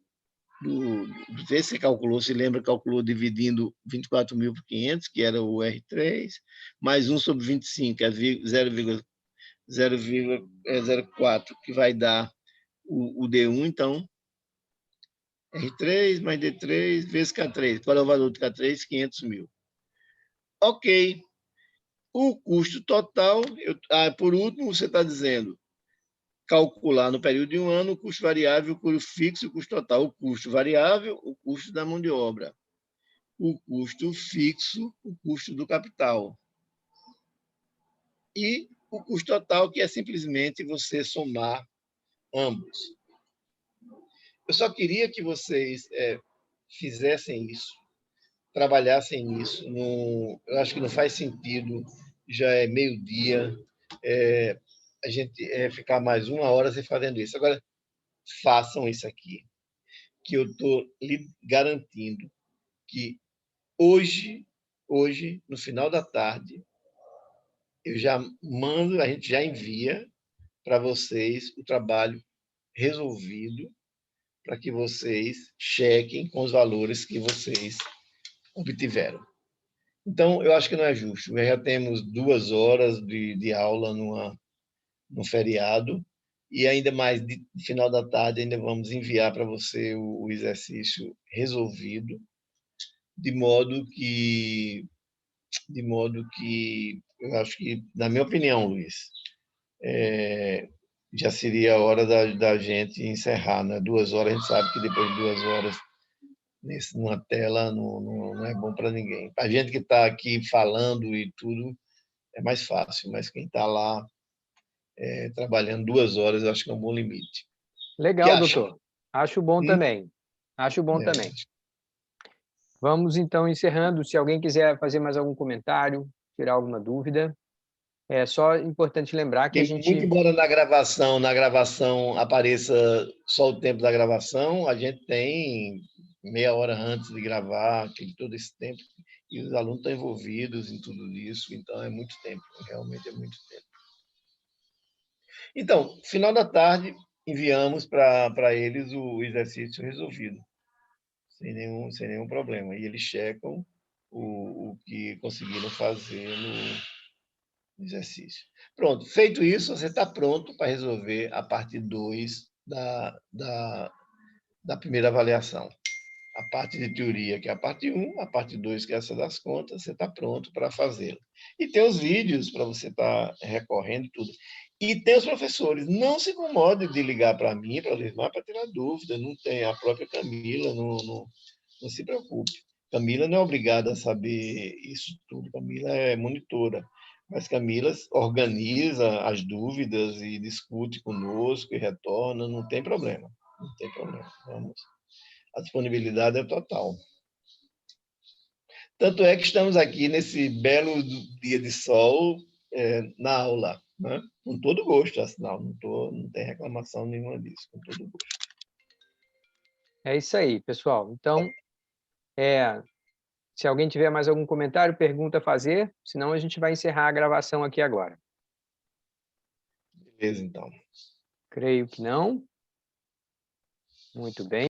do V, você calculou, se lembra, calculou dividindo 24 mil por 500, que era o R3, mais 1 sobre 25, que é 0,04, que vai dar o D1, então, R3 mais D3 vezes K3. Qual é o valor de K3? 500 mil. Ok. O custo total, por último, você está dizendo calcular no período de um ano o custo variável, o custo fixo e o custo total. O custo variável, o custo da mão de obra. o custo fixo, o custo do capital. E o custo total, que é simplesmente você somar ambos. Eu só queria que vocês fizessem isso, trabalhassem nisso. Eu acho que não faz sentido, já é meio-dia, a gente ficar mais 1 hora sem fazendo isso. Agora, façam isso aqui, que eu estou lhe garantindo que hoje, no final da tarde, eu já mando, a gente já envia para vocês o trabalho resolvido, para que vocês chequem com os valores que vocês obtiveram. Então, eu acho que não é justo. Nós já temos 2 horas de aula no feriado, e ainda mais de final da tarde, ainda vamos enviar para você o exercício resolvido, de modo que eu acho que, na minha opinião, Luiz, já seria a hora da gente encerrar, né? 2 horas, a gente sabe que depois de 2 horas numa tela não é bom para ninguém. A gente que está aqui falando e tudo é mais fácil, mas quem está lá trabalhando 2 horas, eu acho que é um bom limite. O que Legal, acha? doutor. Acho bom também. Acho bom também. Vamos, então, encerrando. Se alguém quiser fazer mais algum comentário, tirar alguma dúvida, é só importante lembrar que a gente... Muito embora na gravação apareça só o tempo da gravação, a gente tem meia hora antes de gravar, tem todo esse tempo, e os alunos estão envolvidos em tudo isso, então é muito tempo, realmente é muito tempo. Então, final da tarde, enviamos para eles o exercício resolvido, sem nenhum problema, e eles checam o que conseguiram fazer no exercício. Pronto, feito isso, você está pronto para resolver a parte 2 da primeira avaliação. A parte de teoria, que é a parte 1, a parte 2, que é essa das contas, você está pronto para fazê-la. E tem os vídeos para você estar recorrendo e tudo. E tem os professores. Não se incomode de ligar para mim, para o Lismar, para tirar dúvida. Não tem a própria Camila, não se preocupe. Camila não é obrigada a saber isso tudo. Camila é monitora. Mas Camila organiza as dúvidas e discute conosco e retorna. Não tem problema. Não tem problema. Vamos. A disponibilidade é total. Tanto é que estamos aqui nesse belo dia de sol na aula, né? Com todo gosto, afinal, não tem reclamação nenhuma disso, com todo gosto. É isso aí, pessoal. Então, se alguém tiver mais algum comentário, pergunta a fazer, senão a gente vai encerrar a gravação aqui agora. Beleza, então. Creio que não. Muito bem.